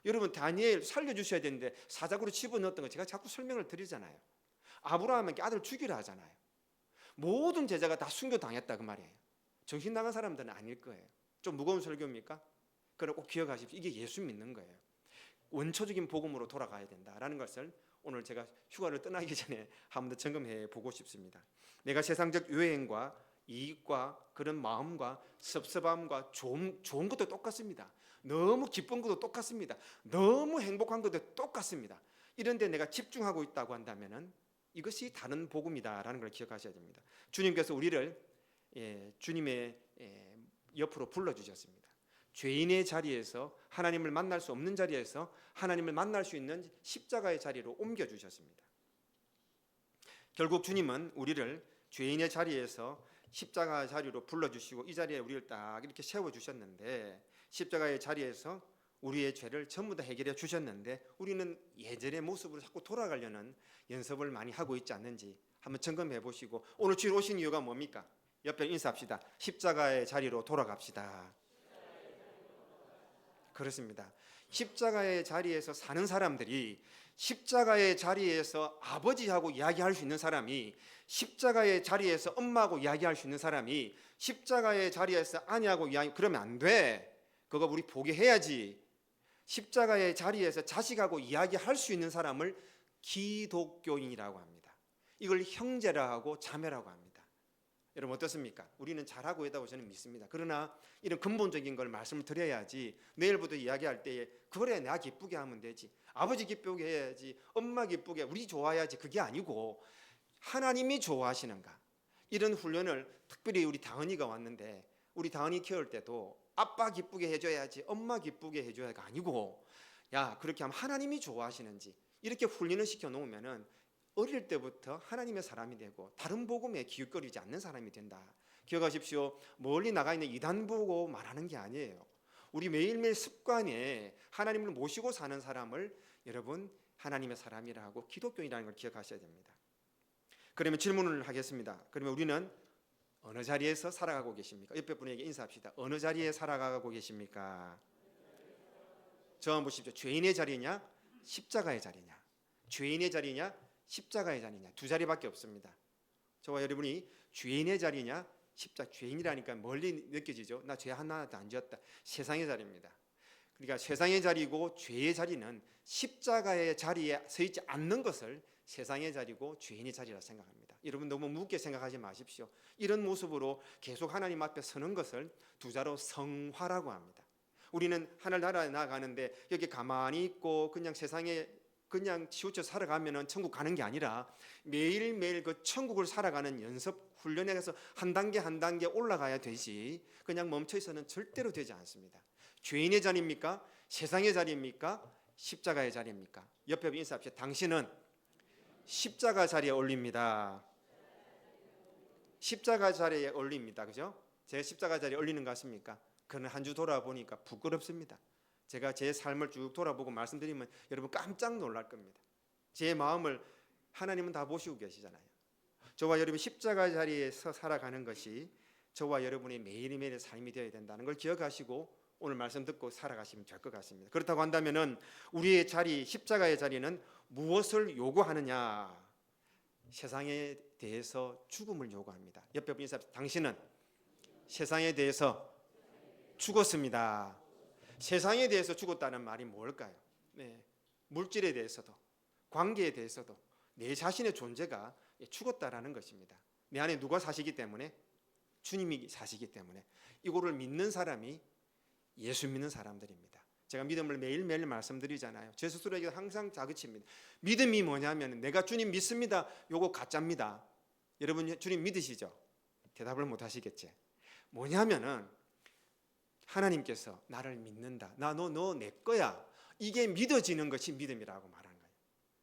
여러분 다니엘 살려주셔야 되는데 사자굴로 집어넣었던 거 제가 자꾸 설명을 드리잖아요. 아브라함에게 아들 죽이라 하잖아요. 모든 제자가 다 순교당했다 그 말이에요. 정신 나간 사람들은 아닐 거예요. 좀 무거운 설교입니까? 그걸 꼭 기억하십시오. 이게 예수 믿는 거예요. 원초적인 복음으로 돌아가야 된다라는 것을 오늘 제가 휴가를 떠나기 전에 한 번 더 점검해 보고 싶습니다. 내가 세상적 유행과 이익과 그런 마음과 섭섭함과 좋은 것도 똑같습니다. 너무 기쁜 것도 똑같습니다. 너무 행복한 것도 똑같습니다. 이런데 내가 집중하고 있다고 한다면은 이것이 다른 복음이다라는 걸 기억하셔야 됩니다. 주님께서 우리를 주님의 옆으로 불러주셨습니다. 죄인의 자리에서, 하나님을 만날 수 없는 자리에서 하나님을 만날 수 있는 십자가의 자리로 옮겨주셨습니다. 결국 주님은 우리를 죄인의 자리에서 십자가의 자리로 불러주시고 이 자리에 우리를 딱 이렇게 세워주셨는데, 십자가의 자리에서 우리의 죄를 전부 다 해결해 주셨는데, 우리는 예전의 모습으로 자꾸 돌아가려는 연습을 많이 하고 있지 않는지 한번 점검해 보시고, 오늘 주일 오신 이유가 뭡니까? 옆에 인사합시다. 십자가의 자리로 돌아갑시다. 그렇습니다. 십자가의 자리에서 사는 사람들이, 십자가의 자리에서 아버지하고 이야기할 수 있는 사람이, 십자가의 자리에서 엄마하고 이야기할 수 있는 사람이, 십자가의 자리에서 아내하고 이야기, 그러면 안 돼. 그거 우리 포기해야지. 십자가의 자리에서 자식하고 이야기할 수 있는 사람을 기독교인이라고 합니다. 이걸 형제라 하고 자매라고 합니다. 여러분 어떻습니까? 우리는 잘하고 있다고 저는 믿습니다. 그러나 이런 근본적인 걸 말씀을 드려야지, 내일부터 이야기할 때에 그래 내가 기쁘게 하면 되지, 아버지 기쁘게 해야지, 엄마 기쁘게, 우리 좋아야지, 그게 아니고 하나님이 좋아하시는가, 이런 훈련을 특별히 우리 다은이가 왔는데, 우리 다은이 키울 때도 아빠 기쁘게 해줘야지, 엄마 기쁘게 해줘야가 아니고, 야 그렇게 하면 하나님이 좋아하시는지 이렇게 훈련을 시켜 놓으면은 어릴 때부터 하나님의 사람이 되고 다른 복음에 기웃거리지 않는 사람이 된다. 기억하십시오. 멀리 나가 있는 이단 보고 말하는 게 아니에요. 우리 매일매일 습관에 하나님을 모시고 사는 사람을 여러분 하나님의 사람이라고 기독교인이라는 걸 기억하셔야 됩니다. 그러면 질문을 하겠습니다. 그러면 우리는 어느 자리에서 살아가고 계십니까? 옆에 분에게 인사합시다. 어느 자리에 살아가고 계십니까? 저 한번 보십시오. 죄인의 자리냐 십자가의 자리냐? 죄인의 자리냐 십자가의 자리냐? 두 자리밖에 없습니다. 저와 여러분이 죄인의 자리냐 죄인이라니까 멀리 느껴지죠. 나 죄 하나도 안 지었다. 세상의 자리입니다. 그러니까 세상의 자리고 죄의 자리는 십자가의 자리에 서 있지 않는 것을 세상의 자리고 죄인의 자리라 생각합니다. 여러분 너무 무겁게 생각하지 마십시오. 이런 모습으로 계속 하나님 앞에 서는 것을 두 자로 성화라고 합니다. 우리는 하늘나라에 나가는데 여기 가만히 있고 그냥 세상에 그냥 치우쳐 살아가면 천국 가는 게 아니라 매일매일 그 천국을 살아가는 연습 훈련에 가서 한 단계 한 단계 올라가야 되지 그냥 멈춰 있어서는 절대로 되지 않습니다. 죄인의 자리입니까? 세상의 자리입니까? 십자가의 자리입니까? 옆에 인사합시다. 당신은 십자가 자리에 올립니다. 십자가 자리에 올립니다. 그죠? 제 십자가 자리에 올리는 것 같습니까? 그는 한 주 돌아보니까 부끄럽습니다. 제가 제 삶을 쭉 돌아보고 말씀드리면 여러분 깜짝 놀랄 겁니다. 제 마음을 하나님은 다 보시고 계시잖아요. 저와 여러분이 십자가 자리에서 살아가는 것이 저와 여러분의 매일매일의 삶이 되어야 된다는 걸 기억하시고 오늘 말씀 듣고 살아가시면 될 것 같습니다. 그렇다고 한다면은 우리의 자리, 십자가의 자리는 무엇을 요구하느냐? 세상에 대해서 죽음을 요구합니다. 옆에 분 인사합시다. 당신은 세상에 대해서 죽었습니다. 세상에 대해서 죽었다는 말이 뭘까요? 네, 물질에 대해서도 관계에 대해서도 내 자신의 존재가 죽었다라는 것입니다. 내 안에 누가 사시기 때문에? 주님이 사시기 때문에. 이거를 믿는 사람이 예수 믿는 사람들입니다. 제가 믿음을 매일매일 말씀드리잖아요. 제 스스로에게 항상 자극입니다. 믿음이 뭐냐면 내가 주님 믿습니다. 요거 가짜입니다. 여러분 주님 믿으시죠? 대답을 못 하시겠지. 뭐냐면은 하나님께서 나를 믿는다. 너 내 거야. 이게 믿어지는 것이 믿음이라고 말하는 거예요.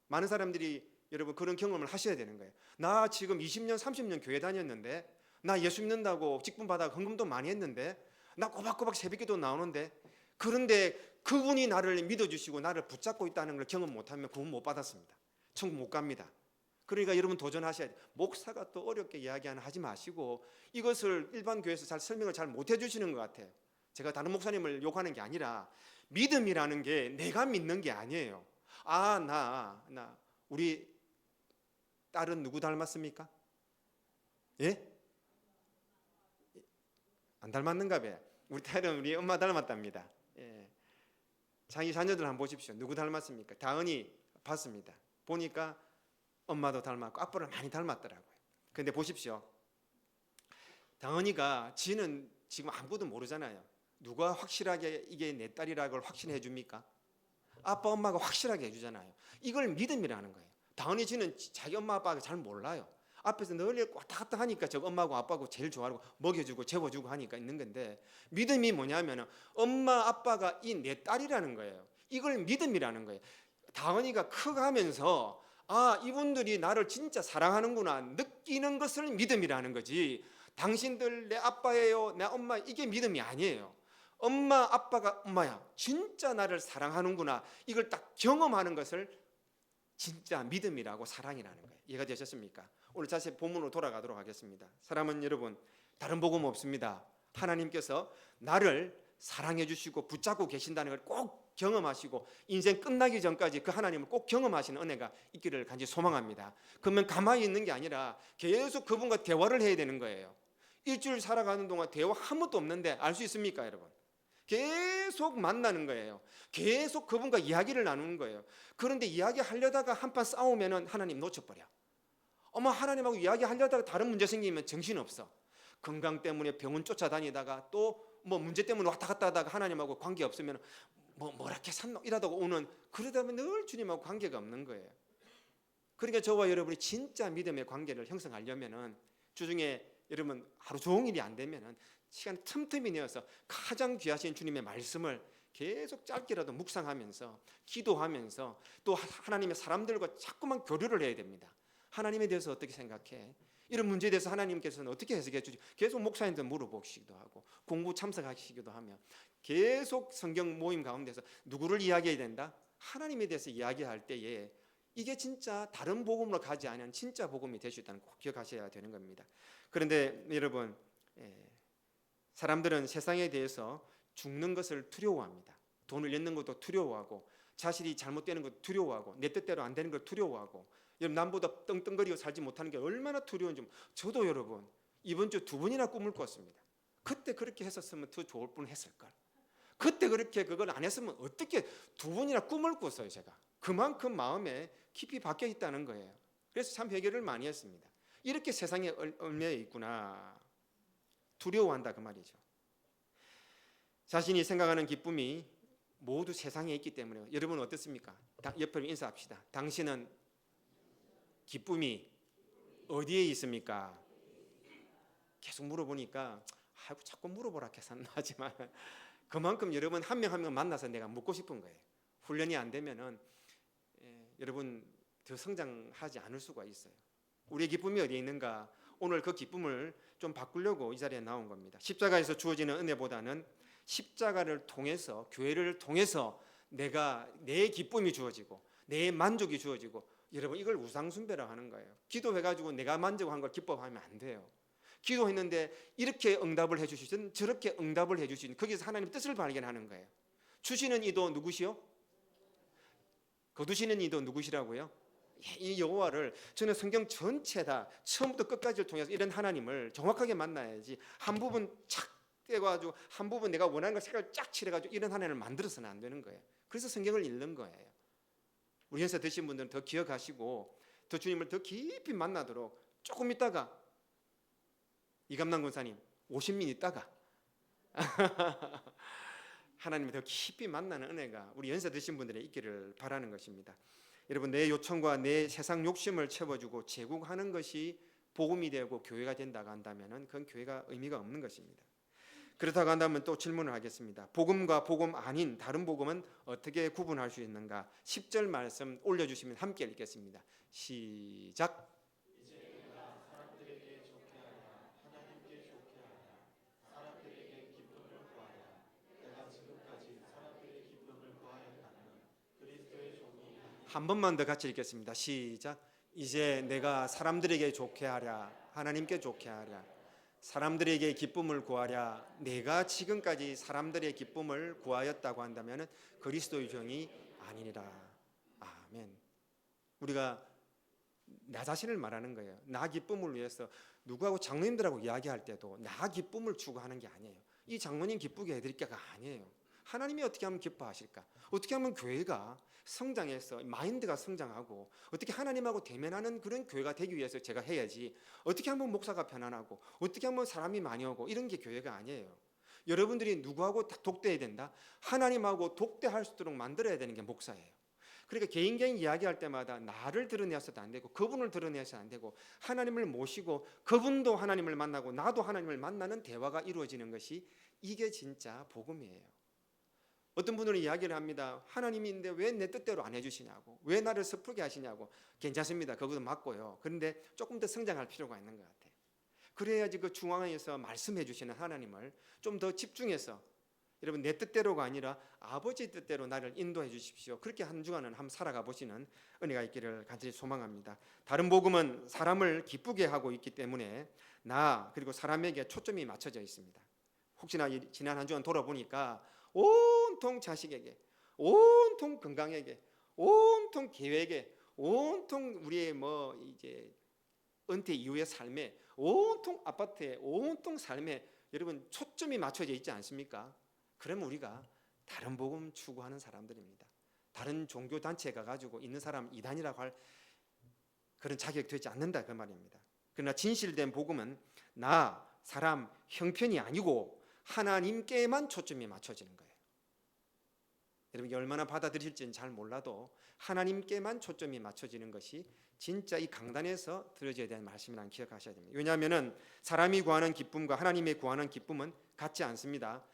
많은 사람들이 여러분 그런 경험을 하셔야 되는 거예요. 나 지금 20년 30년 교회 다녔는데 나 예수 믿는다고 직분 받아 헌금도 많이 했는데 나 꼬박꼬박 새벽기도 나오는데 그런데 그분이 나를 믿어주시고 나를 붙잡고 있다는 걸 경험 못하면 구원 못 받았습니다. 천국 못 갑니다. 그러니까 여러분 도전하셔야 돼요. 목사가 또 어렵게 하지 마시고 이것을 일반 교회에서 잘 설명을 잘 못 해주시는 것 같아요. 제가 다른 목사님을 욕하는 게 아니라 믿음이라는 게 내가 믿는 게 아니에요. 나 우리 딸은 누구 닮았습니까? 예? 안 닮았는가 봐요. 우리 딸은 우리 엄마 닮았답니다. 예. 자기 자녀들 한번 보십시오. 누구 닮았습니까? 다은이 봤습니다. 보니까 엄마도 닮았고 아빠를 많이 닮았더라고요. 근데 보십시오. 다은이가 지는 지금 아무것도 모르잖아요. 누가 확실하게 이게 내 딸이라고 확신해 줍니까? 아빠 엄마가 확실하게 해주잖아요. 이걸 믿음이라는 거예요. 다은이 지는 자기 엄마 아빠가 잘 몰라요. 앞에서 늘 왔다 갔다 하니까 저 엄마하고 아빠하고 제일 좋아하고 먹여주고 재워주고 하니까 있는 건데 믿음이 뭐냐면 엄마 아빠가 이 내 딸이라는 거예요. 이걸 믿음이라는 거예요. 다은이가 커가면서 이분들이 나를 진짜 사랑하는구나 느끼는 것을 믿음이라는 거지. 당신들 내 아빠예요 내 엄마 이게 믿음이 아니에요. 엄마 아빠가 엄마야 진짜 나를 사랑하는구나 이걸 딱 경험하는 것을 진짜 믿음이라고 사랑이라는 거예요. 이해가 되셨습니까? 오늘 다시 본문으로 돌아가도록 하겠습니다. 사람은 여러분 다른 복음 없습니다. 하나님께서 나를 사랑해 주시고 붙잡고 계신다는 걸 꼭 경험하시고 인생 끝나기 전까지 그 하나님을 꼭 경험하시는 은혜가 있기를 간절히 소망합니다. 그러면 가만히 있는 게 아니라 계속 그분과 대화를 해야 되는 거예요. 일주일 살아가는 동안 대화 아무것도 없는데 알 수 있습니까 여러분? 계속 만나는 거예요. 계속 그분과 이야기를 나누는 거예요. 그런데 이야기하려다가 한판 싸우면 하나님 놓쳐버려. 하나님하고 이야기하려다가 다른 문제 생기면 정신없어. 건강 때문에 병원 쫓아다니다가 또 뭐 문제 때문에 왔다 갔다 하다가 하나님하고 관계 없으면 뭐렇게 산노 이러다가 오는 그러다 보면 늘 주님하고 관계가 없는 거예요. 그러니까 저와 여러분이 진짜 믿음의 관계를 형성하려면은 주중에 여러분 하루 종일이 안 되면은 시간 틈틈이 내어서 가장 귀하신 주님의 말씀을 계속 짧게라도 묵상하면서 기도하면서 또 하나님의 사람들과 자꾸만 교류를 해야 됩니다. 하나님에 대해서 어떻게 생각해? 이런 문제에 대해서 하나님께서는 어떻게 해석해 주지? 계속 목사님들 물어보시기도 하고 공부 참석하시기도 하며 계속 성경 모임 가운데서 누구를 이야기해야 된다? 하나님에 대해서 이야기할 때에 이게 진짜 다른 복음으로 가지 않은 진짜 복음이 될 수 있다는 거 꼭 기억하셔야 되는 겁니다. 그런데 여러분, 사람들은 세상에 대해서 죽는 것을 두려워합니다. 돈을 잃는 것도 두려워하고 자신이 잘못되는 것도 두려워하고 내 뜻대로 안 되는 걸 두려워하고 여러분 남보다 떵떵거리고 살지 못하는 게 얼마나 두려운지 저도 여러분 이번 주 2번이나 꿈을 꿨습니다. 그때 그렇게 했었으면 더 좋을 뻔했을걸. 그때 그렇게 그걸 안 했으면 어떻게 2번이나 꿈을 꿨어요. 제가 그만큼 마음에 깊이 박혀 있다는 거예요. 그래서 참 회개를 많이 했습니다. 이렇게 세상에 얽매여 있구나. 두려워한다 그 말이죠. 자신이 생각하는 기쁨이 모두 세상에 있기 때문에 여러분 어떻습니까? 옆으로 인사합시다. 당신은 기쁨이 어디에 있습니까? 계속 물어보니까 아이고 자꾸 물어보라 해서는 하지만 그만큼 여러분 한 명 한 명 만나서 내가 묻고 싶은 거예요. 훈련이 안 되면은 여러분 더 성장하지 않을 수가 있어요. 우리의 기쁨이 어디에 있는가? 오늘 그 기쁨을 좀 바꾸려고 이 자리에 나온 겁니다. 십자가에서 주어지는 은혜보다는 십자가를 통해서 교회를 통해서 내 기쁨이 주어지고 내 만족이 주어지고 여러분 이걸 우상숭배라고 하는 거예요. 기도해가지고 내가 만족한 걸 기뻐하면 안 돼요. 기도했는데 이렇게 응답을 해주시든 저렇게 응답을 해주시든 거기서 하나님의 뜻을 발견하는 거예요. 주시는 이도 누구시요? 거두시는 이도 누구시라고요? 이 여호와를 저는 성경 전체 다 처음부터 끝까지를 통해서 이런 하나님을 정확하게 만나야지 한 부분 착 떼가지고 한 부분 내가 원하는 걸 색깔 쫙 칠해가지고 이런 하나님을 만들어서는 안 되는 거예요. 그래서 성경을 읽는 거예요. 우리 연세 드신 분들은 더 기억하시고 더 주님을 더 깊이 만나도록 조금 있다가 이감남 권사님 50년 있다가 하나님을 더 깊이 만나는 은혜가 우리 연세 드신 분들에 있기를 바라는 것입니다. 여러분 내 요청과 내 세상 욕심을 채워주고 제국하는 것이 복음이 되고 교회가 된다고 한다면 그건 교회가 의미가 없는 것입니다. 그렇다고 한다면 또 질문을 하겠습니다. 복음과 복음 아닌 다른 복음은 어떻게 구분할 수 있는가? 10절 말씀 올려주시면 함께 읽겠습니다. 시작. 이제 내가 사람들에게 좋게 하랴 하나님께 좋게 하랴 사람들에게 기쁨을 구하랴 내가 지금까지 사람들의 기쁨을 구하였다면 그리스도의 종이 한 번만 더 같이 읽겠습니다. 시작. 이제 내가 사람들에게 좋게 하랴 하나님께 좋게 하랴 사람들에게 기쁨을 구하랴 내가 지금까지 사람들의 기쁨을 구하였다고 한다면 그리스도의 종이 아니니라. 아멘. 우리가 나 자신을 말하는 거예요. 나 기쁨을 위해서 누구하고 장로님들하고 이야기할 때도 나 기쁨을 추구하는 게 아니에요. 이 장로님 기쁘게 해드릴게가 아니에요. 하나님이 어떻게 하면 기뻐하실까? 어떻게 하면 교회가 성장해서 마인드가 성장하고 어떻게 하나님하고 대면하는 그런 교회가 되기 위해서 제가 해야지 어떻게 하면 목사가 편안하고 어떻게 하면 사람이 많이 오고 이런 게 교회가 아니에요. 여러분들이 누구하고 독대해야 된다? 하나님하고 독대할 수 있도록 만들어야 되는 게 목사예요. 그러니까 개인 이야기할 때마다 나를 드러내서도 안 되고 그분을 드러내서도 안 되고 하나님을 모시고 그분도 하나님을 만나고 나도 하나님을 만나는 대화가 이루어지는 것이 이게 진짜 복음이에요. 어떤 분들은 이야기를 합니다. 하나님인데 왜 내 뜻대로 안 해주시냐고 왜 나를 섣부르게 하시냐고. 괜찮습니다. 그것도 맞고요. 그런데 조금 더 성장할 필요가 있는 것 같아요. 그래야지 그 중앙에서 말씀해 주시는 하나님을 좀 더 집중해서 여러분 내 뜻대로가 아니라 아버지 뜻대로 나를 인도해 주십시오. 그렇게 한 주간은 한번 살아가 보시는 은혜가 있기를 간절히 소망합니다. 다른 복음은 사람을 기쁘게 하고 있기 때문에 나 그리고 사람에게 초점이 맞춰져 있습니다. 혹시나 지난 한 주간 돌아보니까 온통 자식에게, 온통 건강에게, 온통 계획에, 온통 우리의 이제 은퇴 이후의 삶에, 온통 아파트에, 온통 삶에 여러분 초점이 맞춰져 있지 않습니까? 그러면 우리가 다른 복음 추구하는 사람들입니다. 다른 종교 단체에 가가지고 있는 사람 이단이라고 할 그런 자격이 되지 않는다 그 말입니다. 그러나 진실된 복음은 나, 사람, 형편이 아니고 하나님께만 초점이 맞춰지는 거예요. 여러분이 얼마나 받아들일지는 잘 몰라도 하나님께만 초점이 맞춰지는 것이 진짜 이 강단에서 들어져야 되는 말씀이라는 기억하셔야 됩니다. 왜냐하면 사람이 구하는 기쁨과 하나님이 구하는 기쁨은 같지 않습니다.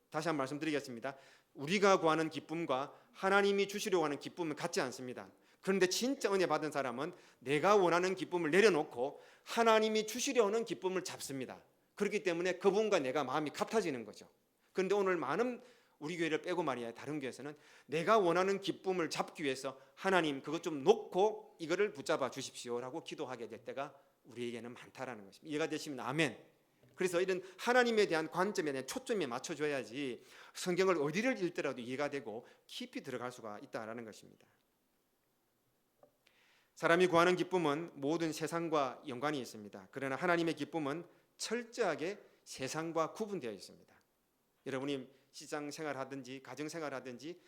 다시 한번 말씀드리겠습니다. 우리가 구하는 기쁨과 하나님이 주시려고 하는 기쁨은 같지 않습니다. 그런데 진짜 은혜 받은 사람은 내가 원하는 기쁨을 내려놓고 하나님이 주시려 하는 기쁨을 잡습니다. 그렇기 때문에 그분과 내가 마음이 같아지는 거죠. 그런데 오늘 많은 우리 교회를 빼고 말이야 다른 교회에서는 내가 원하는 기쁨을 잡기 위해서 하나님 그것 좀 놓고 이거를 붙잡아 주십시오라고 기도하게 될 때가 우리에게는 많다라는 것입니다. 이해가 되시면 아멘. 그래서 이런 하나님에 대한 관점에 대한 초점에 맞춰줘야지 성경을 어디를 읽더라도 이해가 되고 깊이 들어갈 수가 있다라는 것입니다. 사람이 구하는 기쁨은 모든 세상과 연관이 있습니다. 그러나 하나님의 기쁨은 철저하게 세상과 구분되어 있습니다. 여러분이 시장 생활하든지 가정 생활하든지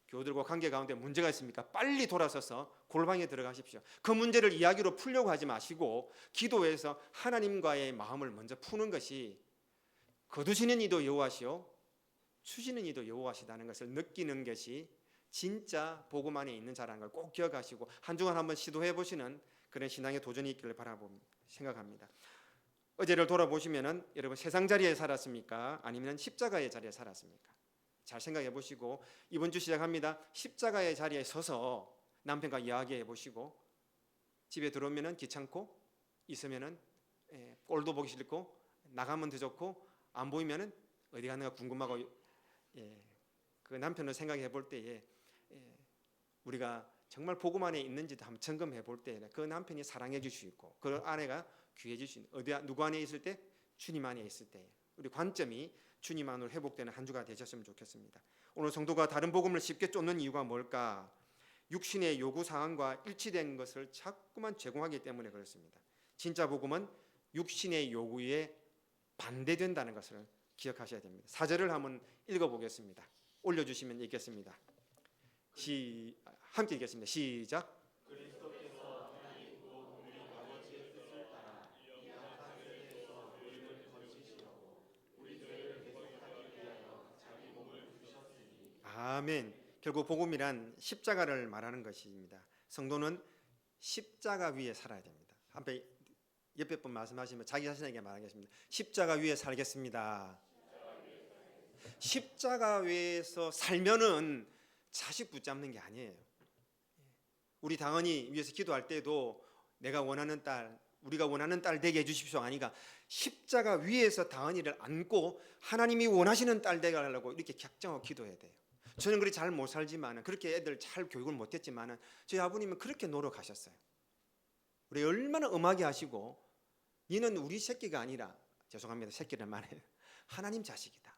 교우들과 관계 가운데 문제가 있습니까? 빨리 돌아서서 골방에 들어가십시오. 그 문제를 이야기로 풀려고 하지 마시고 기도해서 하나님과의 마음을 먼저 푸는 것이 거두시는 이도 여호와시요 추시는 이도 여호와시다는 것을 느끼는 것이 진짜 복음 안에 있는 자라는 걸 꼭 기억하시고 한 주간 한번 시도해 보시는 그런 신앙의 도전이 있기를 생각합니다. 어제를 돌아보시면은 여러분 세상 자리에 살았습니까? 아니면 십자가의 자리에 살았습니까? 잘 생각해 보시고 이번 주 시작합니다. 십자가의 자리에 서서 남편과 이야기해 보시고 집에 들어오면은 귀찮고 있으면은 꼴도 보기 싫고 나가면 더 좋고 안 보이면은 어디 가는가 궁금하고 그 남편을 생각해 볼 때에 우리가 정말 복음 안에 있는지도 한번 점검해 볼 때 그 남편이 사랑해 줄 수 있고 그 아내가 귀해 줄 수 있는 어디 누구 안에 있을 때 주님 안에 있을 때 우리 관점이 주님 안으로 회복되는 한 주가 되셨으면 좋겠습니다. 오늘 성도가 다른 복음을 쉽게 쫓는 이유가 뭘까? 육신의 요구 사항과 일치된 것을 자꾸만 제공하기 때문에 그렇습니다. 진짜 복음은 육신의 요구에 반대된다는 것을 기억하셔야 됩니다. 4절을 한번 읽어보겠습니다. 올려주시면 읽겠습니다. 함께 읽겠습니다. 시작. 아멘. 결국 복음이란 십자가를 말하는 것입니다. 성도는 십자가 위에 살아야 됩니다. 옆에 분 말씀하시면 자기 자신에게 말하겠습니다. 십자가 위에 살겠습니다. 십자가 위에서 살면은 자식 붙잡는 게 아니에요. 우리 당연히 위에서 기도할 때도 내가 원하는 딸, 우리가 원하는 딸 되게 해주십시오 아니가 십자가 위에서 당연히를 안고 하나님이 원하시는 딸 되게 하려고 이렇게 격정하고 기도해야 돼요. 저는 그렇게 잘 못 살지만은 그렇게 애들 잘 교육을 못했지만은 저희 아버님은 그렇게 노력하셨어요. 우리 얼마나 엄하게 하시고 얘는 우리 새끼가 아니라 죄송합니다 새끼를 말해요. 하나님 자식이다.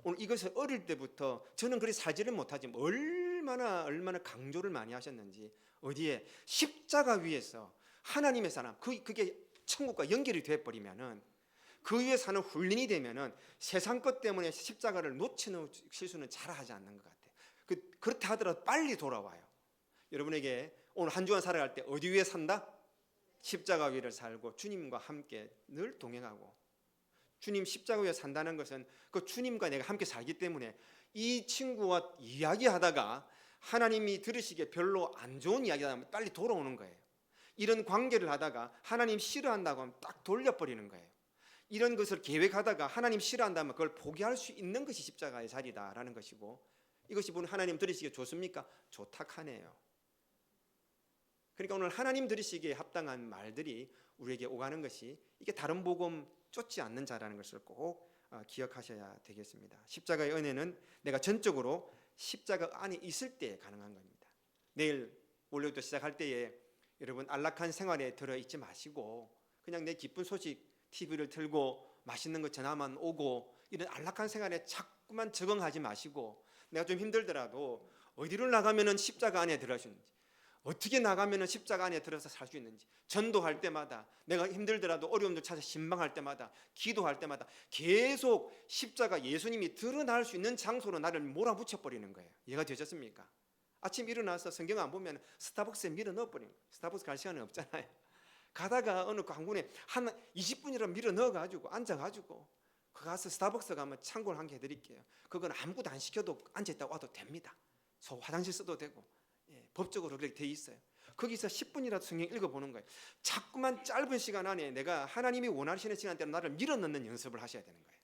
오늘 이것을 어릴 때부터 저는 그렇게 살지를 못하지만 얼마나 강조를 많이 하셨는지 어디에 십자가 위에서 하나님의 사람 그게 천국과 연결이 되어버리면은 그 위에 사는 훈련이 되면은 세상 것 때문에 십자가를 놓치는 실수는 잘 하지 않는 것 같아요. 그렇다 하더라도 빨리 돌아와요. 여러분에게 오늘 한 주간 살아갈 때 어디 위에 산다? 십자가 위를 살고 주님과 함께 늘 동행하고 주님 십자가 위에 산다는 것은 그 주님과 내가 함께 살기 때문에 이 친구와 이야기하다가 하나님이 들으시기에 별로 안 좋은 이야기가 나면 빨리 돌아오는 거예요. 이런 관계를 하다가 하나님 싫어한다고 하면 딱 돌려버리는 거예요. 이런 것을 계획하다가 하나님 싫어한다면 그걸 포기할 수 있는 것이 십자가의 자리다라는 것이고 이것이 보면 하나님 들으시기에 좋습니까? 좋다하네요. 그러니까 오늘 하나님 들으시기에 합당한 말들이 우리에게 오가는 것이 이게 다른 복음 쫓지 않는 자라는 것을 꼭 기억하셔야 되겠습니다. 십자가의 은혜는 내가 전적으로 십자가 안에 있을 때 가능한 겁니다. 내일 월요일부터 시작할 때에 여러분 안락한 생활에 들어있지 마시고 그냥 내 기쁜 소식 TV를 틀고 맛있는 거 전화만 오고 이런 안락한 생활에 자꾸만 적응하지 마시고 내가 좀 힘들더라도 어디를 나가면은 십자가 안에 들어갈 수 있는지 어떻게 나가면은 십자가 안에 들어서 살 수 있는지 전도할 때마다 내가 힘들더라도 어려움들 찾아 신방할 때마다 기도할 때마다 계속 십자가 예수님이 드러날 수 있는 장소로 나를 몰아붙여 버리는 거예요. 이해가 되셨습니까? 아침 일어나서 성경 안 보면 스타벅스에 밀어 넣어 버리는 거예요. 스타벅스 갈 시간은 없잖아요. 가다가 어느 광군에 한 20분이라도 밀어 넣어가지고 앉아가지고 그 가서 스타벅스 가면 참고를 한 개 해드릴게요. 그건 아무것도 안 시켜도 앉아있다가 와도 됩니다. 화장실 써도 되고 법적으로 그렇게 돼 있어요. 거기서 10분이라도 성경 읽어보는 거예요. 자꾸만 짧은 시간 안에 내가 하나님이 원하시는 시간대로 나를 밀어 넣는 연습을 하셔야 되는 거예요.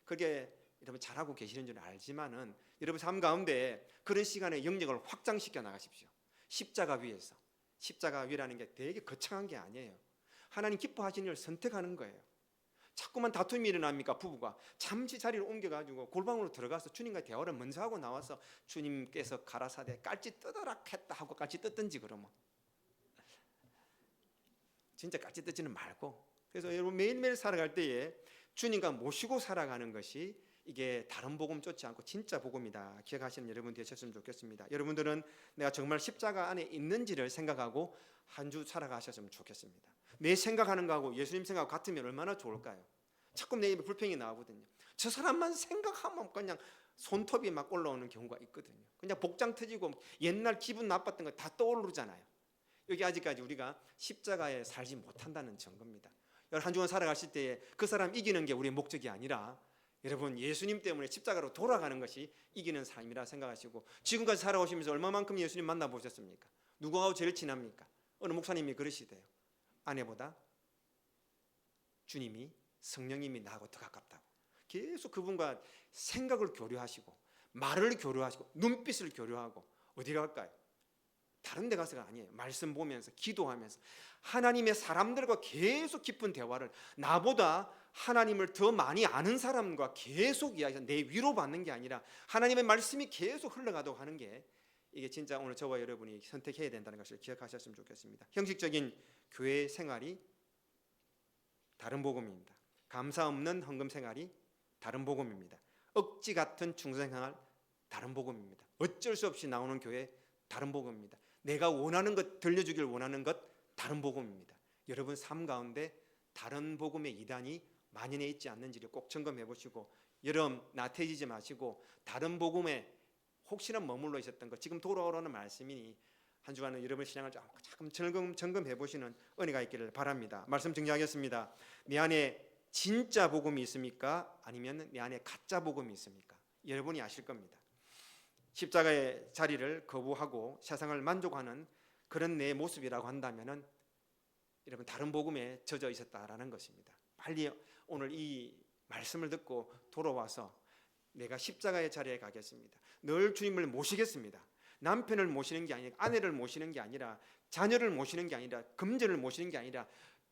그게 여러분 잘하고 계시는 줄 알지만은 여러분 삶 가운데 그런 시간에 영역을 확장시켜 나가십시오. 십자가 위에서. 십자가 위라는 게 되게 거창한 게 아니에요. 하나님 기뻐하시는 일을 선택하는 거예요. 자꾸만 다툼이 일어납니까? 부부가 잠시 자리를 옮겨가지고 골방으로 들어가서 주님과 대화를 먼저 하고 나와서 주님께서 가라사대 깔지 뜯어라 했다 하고 깔지 뜯든지. 그러면 진짜 깔지 뜯지는 말고. 그래서 여러분 매일매일 살아갈 때에 주님과 모시고 살아가는 것이 이게 다른 복음 쫓지 않고 진짜 복음이다 기억하시는 여러분 되셨으면 좋겠습니다. 여러분들은 내가 정말 십자가 안에 있는지를 생각하고 한 주 살아가셨으면 좋겠습니다. 내 생각하는 거하고 예수님 생각 같으면 얼마나 좋을까요? 자꾸 내 입에 불평이 나오거든요. 저 사람만 생각하면 그냥 손톱이 막 올라오는 경우가 있거든요. 그냥 복장 터지고 옛날 기분 나빴던 거 다 떠오르잖아요. 여기 아직까지 우리가 십자가에 살지 못한다는 증거입니다. 한 주간 살아가실 때에 그 사람 이기는 게 우리의 목적이 아니라 여러분 예수님 때문에 십자가로 돌아가는 것이 이기는 삶이라 생각하시고, 지금까지 살아오시면서 얼마만큼 예수님 만나보셨습니까? 누구하고 제일 친합니까? 어느 목사님이 그러시대요. 아내보다 주님이 성령님이 나하고 더 가깝다고. 계속 그분과 생각을 교류하시고 말을 교류하시고 눈빛을 교류하고 어디로 갈까요? 다른 데 가서가 아니에요. 말씀 보면서 기도하면서 하나님의 사람들과 계속 깊은 대화를, 나보다 하나님을 더 많이 아는 사람과 계속 이야기해서 내 위로받는 게 아니라 하나님의 말씀이 계속 흘러가도록 하는 게, 이게 진짜 오늘 저와 여러분이 선택해야 된다는 것을 기억하셨으면 좋겠습니다. 형식적인 교회 생활이 다른 복음입니다. 감사 없는 헌금 생활이 다른 복음입니다. 억지 같은 충성생활 다른 복음입니다. 어쩔 수 없이 나오는 교회 다른 복음입니다. 내가 원하는 것 들려주길 원하는 것 다른 복음입니다. 여러분 삶 가운데 다른 복음의 이단이 만연해 있지 않는지를 꼭 점검해 보시고, 여러분 나태해지지 마시고 다른 복음에 혹시나 머물러 있었던 것, 지금 돌아오라는 말씀이니 한 주간은 여러분 신앙을 조금 점검해 보시는 은혜가 있기를 바랍니다. 말씀 정리하겠습니다. 내 안에 진짜 복음이 있습니까? 아니면 내 안에 가짜 복음이 있습니까? 여러분이 아실 겁니다. 십자가의 자리를 거부하고 세상을 만족하는 그런 내 모습이라고 한다면은 여러분 다른 복음에 젖어 있었다라는 것입니다. 빨리 오늘 이 말씀을 듣고 돌아와서 내가 십자가의 자리에 가겠습니다. 늘 주님을 모시겠습니다. 남편을 모시는 게 아니라, 아내를 모시는 게 아니라, 자녀를 모시는 게 아니라, 금전을 모시는 게 아니라,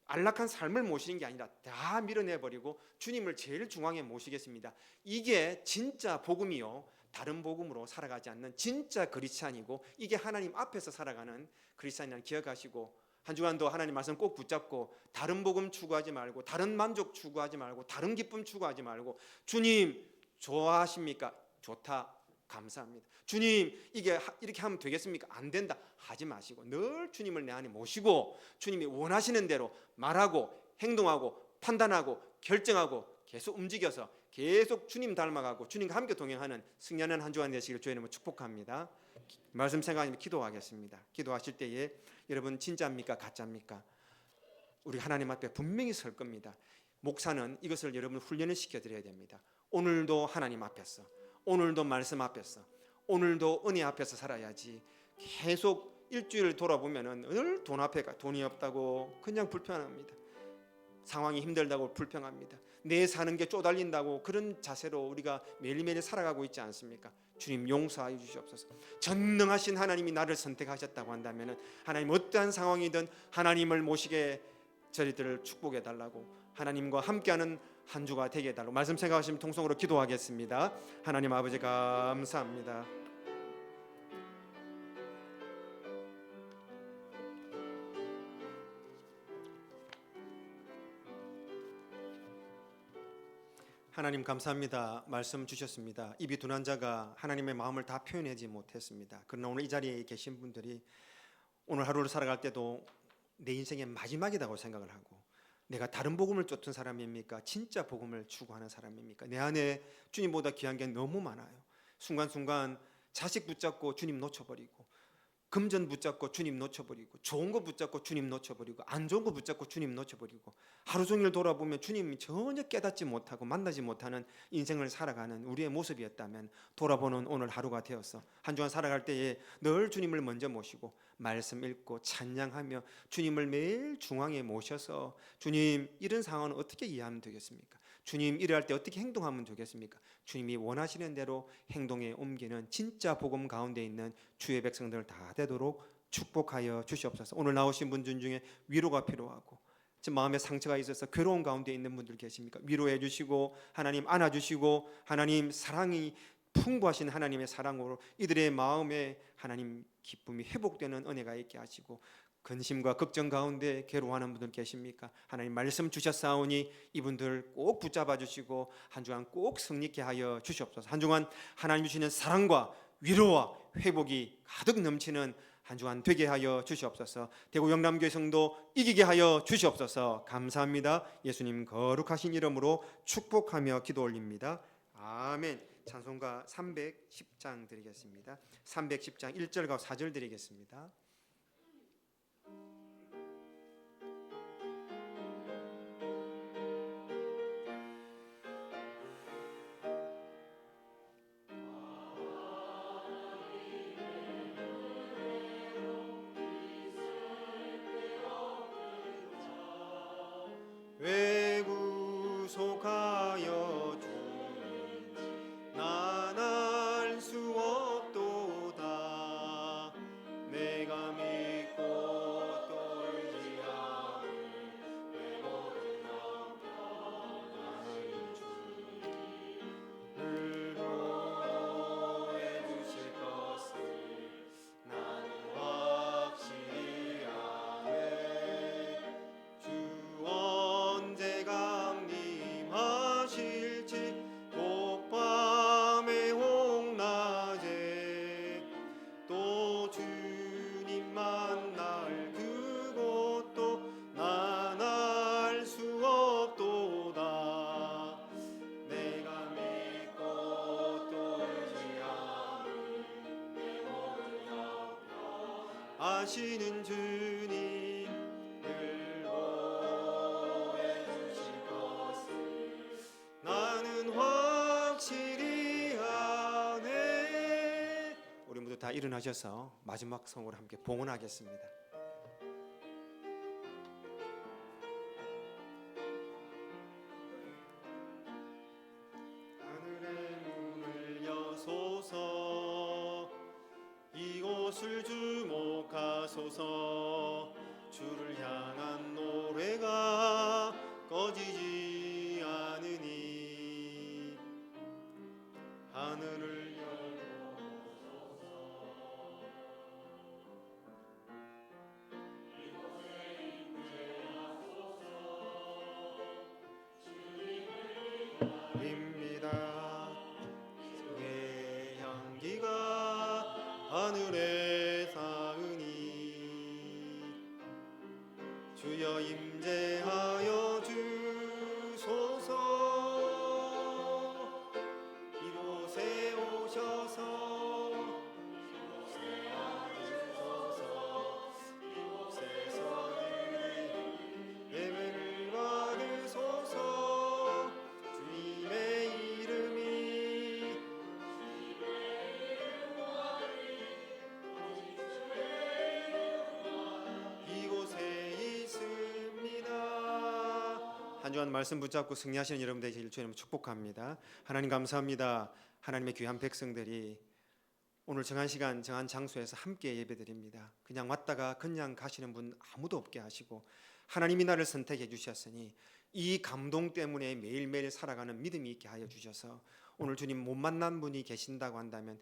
안락한 삶을 모시는 게 아니라 다 밀어내버리고 주님을 제일 중앙에 모시겠습니다. 이게 진짜 복음이요, 다른 복음으로 살아가지 않는 진짜 그리스찬이고, 이게 하나님 앞에서 살아가는 그리스찬이라는 기억하시고, 한 주간도 하나님 말씀 꼭 붙잡고 다른 복음 추구하지 말고, 다른 만족 추구하지 말고, 다른 기쁨 추구하지 말고, 주님 좋아하십니까? 좋다, 감사합니다. 주님 이게 이렇게 하면 되겠습니까? 안 된다 하지 마시고 늘 주님을 내 안에 모시고 주님이 원하시는 대로 말하고 행동하고 판단하고 결정하고 계속 움직여서 계속 주님 닮아가고 주님과 함께 동행하는 승리하는 한 주간 되시기를 주의 이름으로 축복합니다. 말씀 생각하며 기도하겠습니다. 기도하실 때에 여러분 진짜입니까? 가짜입니까? 우리 하나님 앞에 분명히 설 겁니다. 목사는 이것을 여러분 훈련을 시켜드려야 됩니다. 오늘도 하나님 앞에서, 오늘도 말씀 앞에서, 오늘도 은혜 앞에서 살아야지. 계속 일주일 돌아보면은 늘 돈 앞에 돈이 없다고 그냥 불평합니다. 상황이 힘들다고 불평합니다. 내 사는 게 쪼달린다고 그런 자세로 우리가 매일매일 살아가고 있지 않습니까? 주님 용서하여 주시옵소서. 전능하신 하나님이 나를 선택하셨다고 한다면은 하나님 어떠한 상황이든 하나님을 모시게 저희들을 축복해 달라고, 하나님과 함께하는 한 주가 되게 해달라고 말씀 생각하시면 통성으로 기도하겠습니다. 하나님 아버지 감사합니다. 하나님 감사합니다. 말씀 주셨습니다. 입이 둔한 자가 하나님의 마음을 다 표현하지 못했습니다. 그러나 오늘 이 자리에 계신 분들이 오늘 하루를 살아갈 때도 내 인생의 마지막이라고 생각을 하고, 내가 다른 복음을 쫓은 사람입니까? 진짜 복음을 추구하는 사람입니까? 내 안에 주님보다 귀한 게 너무 많아요. 순간순간 자식 붙잡고 주님 놓쳐버리고, 금전 붙잡고 주님 놓쳐버리고, 좋은 거 붙잡고 주님 놓쳐버리고, 안 좋은 거 붙잡고 주님 놓쳐버리고, 하루 종일 돌아보면 주님이 전혀 깨닫지 못하고 만나지 못하는 인생을 살아가는 우리의 모습이었다면, 돌아보는 오늘 하루가 되어서 한 주간 살아갈 때에 늘 주님을 먼저 모시고 말씀 읽고 찬양하며 주님을 매일 중앙에 모셔서, 주님 이런 상황은 어떻게 이해하면 되겠습니까? 주님 이럴 때 어떻게 행동하면 되겠습니까? 주님이 원하시는 대로 행동에 옮기는 진짜 복음 가운데 있는 주의 백성들 다 되도록 축복하여 주시옵소서. 오늘 나오신 분들 중에 위로가 필요하고 지금 마음에 상처가 있어서 괴로운 가운데 있는 분들 계십니까? 위로해 주시고 하나님 안아주시고 하나님 사랑이 풍부하신 하나님의 사랑으로 이들의 마음에 하나님 기쁨이 회복되는 은혜가 있게 하시고 근심과 걱정 가운데 괴로워하는 분들 계십니까? 하나님 말씀 주셨사오니 이분들 꼭 붙잡아 주시고 한 주간 꼭 승리케 하여 주시옵소서. 한 주간 하나님 주시는 사랑과 위로와 회복이 가득 넘치는 한 주간 되게 하여 주시옵소서. 대구 영남교회 성도 이기게 하여 주시옵소서. 감사합니다. 예수님 거룩하신 이름으로 축복하며 기도 올립니다. 아멘. 찬송가 310장 드리겠습니다. 310장 1절과 4절 드리겠습니다. 왜 구속하여 주니 난 알 수 없도다. 내가 믿고 떨지 않은 내 모든 마음 편안히 주를 보호해 주실 것을 나는 확실히 아네. 주 언제 강림하실지 꼭밤에 홍낮에 또 주님 만날 그곳도 난 알 수 없도다. 내가 믿고 떨지 않은 내 모든 마음 아시는 주님 늘 보호해 주실 것을 나는 확실히 아네. 우리 모두 다 일어나셔서 마지막 성으로 함께 봉헌하겠습니다. 하늘의 문을 여소서 이곳을 주목하소서. 주를 향한 노래가 꺼지지 않으니 하늘을 입니다. 주의 향기가 하늘에 닿으니 주여 임재하여 주소서. 이곳에 오셔서 이곳에 앉으소서. 이곳에서 예배를 받으소서. 주님의 이름이 이곳에 있습니다. 한 주간 말씀 붙잡고 승리하시는 여러분 되시길 주님 축복합니다. 하나님 감사합니다. 하나님의 귀한 백성들이 오늘 정한 시간 정한 장소에서 함께 예배드립니다. 그냥 왔다가 그냥 가시는 분 아무도 없게 하시고 하나님이 나를 선택해 주셨으니 이 감동 때문에 매일매일 살아가는 믿음이 있게 하여 주셔서 오늘 주님 못 만난 분이 계신다고 한다면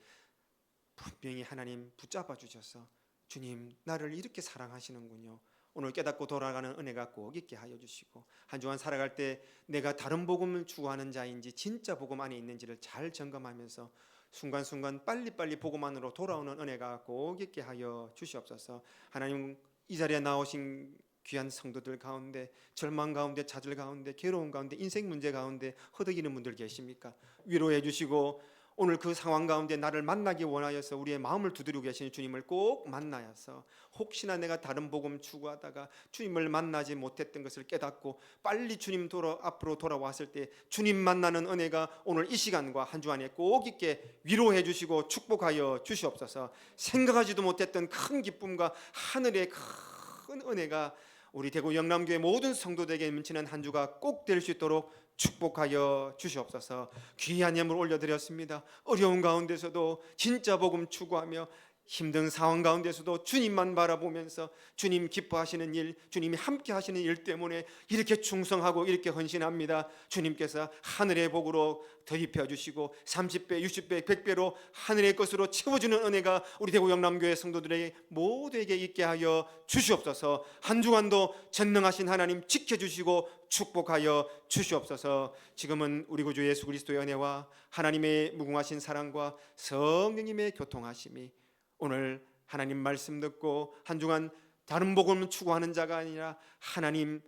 분명히 하나님 붙잡아 주셔서 주님 나를 이렇게 사랑하시는군요. 오늘 깨닫고 돌아가는 은혜가 꼭 있게 하여 주시고 한 주간 살아갈 때 내가 다른 복음을 추구하는 자인지 진짜 복음 안에 있는지를 잘 점검하면서 순간순간 빨리빨리 복음 안으로 돌아오는 은혜가 꼭 있게 하여 주시옵소서. 하나님 이 자리에 나오신 귀한 성도들 가운데 절망 가운데 좌절 가운데 괴로운 가운데 인생 문제 가운데 허덕이는 분들 계십니까? 위로해 주시고 오늘 그 상황 가운데 나를 만나기 원하여서 우리의 마음을 두드리고 계신 주님을 꼭 만나서 혹시나 내가 다른 복음 추구하다가 주님을 만나지 못했던 것을 깨닫고 빨리 주님 앞으로 돌아왔을 때 주님 만나는 은혜가 오늘 이 시간과 한 주 안에 꼭 있게 위로해 주시고 축복하여 주시옵소서. 생각하지도 못했던 큰 기쁨과 하늘의 큰 은혜가 우리 대구 영남교회 모든 성도들에게 넘치는 한 주가 꼭 될 수 있도록 축복하여 주시옵소서. 귀한 예물 올려드렸습니다. 어려운 가운데서도 진짜 복음 추구하며 힘든 상황 가운데서도 주님만 바라보면서 주님 기뻐하시는 일, 주님이 함께 하시는 일 때문에 이렇게 충성하고 이렇게 헌신합니다. 주님께서 하늘의 복으로 더입혀 주시고 30배, 60배, 100배로 하늘의 것으로 채워주는 은혜가 우리 대구 영남교회 성도들에게 모두에게 있게 하여 주시옵소서. 한 주간도 전능하신 하나님 지켜주시고 축복하여 주시옵소서. 지금은 우리 구주 예수 그리스도의 은혜와 하나님의 무궁하신 사랑과 성령님의 교통하심이 오늘 하나님 말씀 듣고 한 주간 다른 복음을 추구하는 자가 아니라 하나님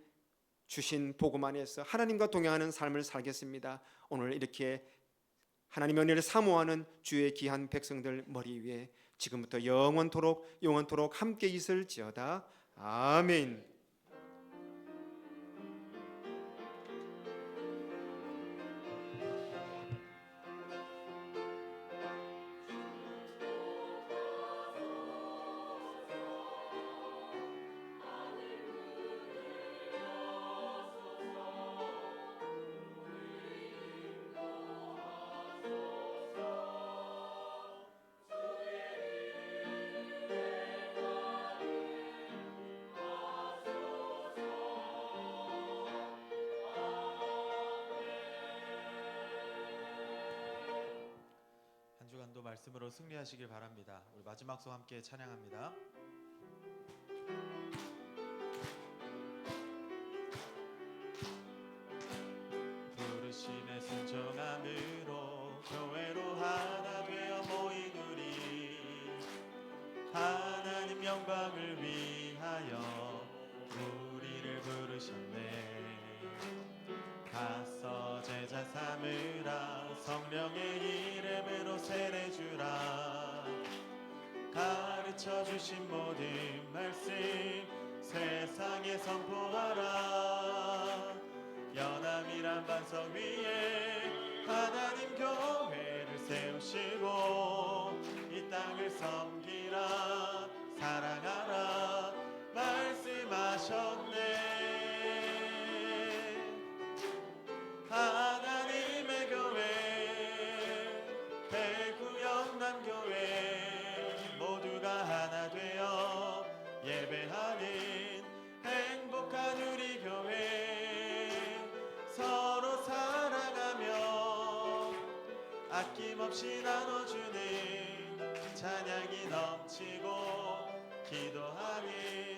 주신 복음 안에서 하나님과 동행하는 삶을 살겠습니다. 오늘 이렇게 하나님의 은혜를 사모하는 주의 귀한 백성들 머리 위에 지금부터 영원토록 함께 있을지어다. 아멘. 한 주간도 말씀으로 승리하시길 바랍니다. 우리 마지막 송 함께 찬양합니다. 부르심에 순종함으로 교회로 하나 되어 모인 우리 하나님 영광을 위하여 우리를 부르셨네. 가서 제자 삼으라 성령의 이름으로 세례주라. 가르쳐 주신 모든 말씀 세상에 선포하라. 연합이란 반석 위에 하나님 교회를 세우시고 이 땅을 섬기라 사랑하라 말씀하셨네. 하나님의 교회 대구 영남교회 모두가 하나 되어 예배하는 행복한 우리 교회 서로 사랑하며 아낌없이 나눠주는 찬양이 넘치고 기도하는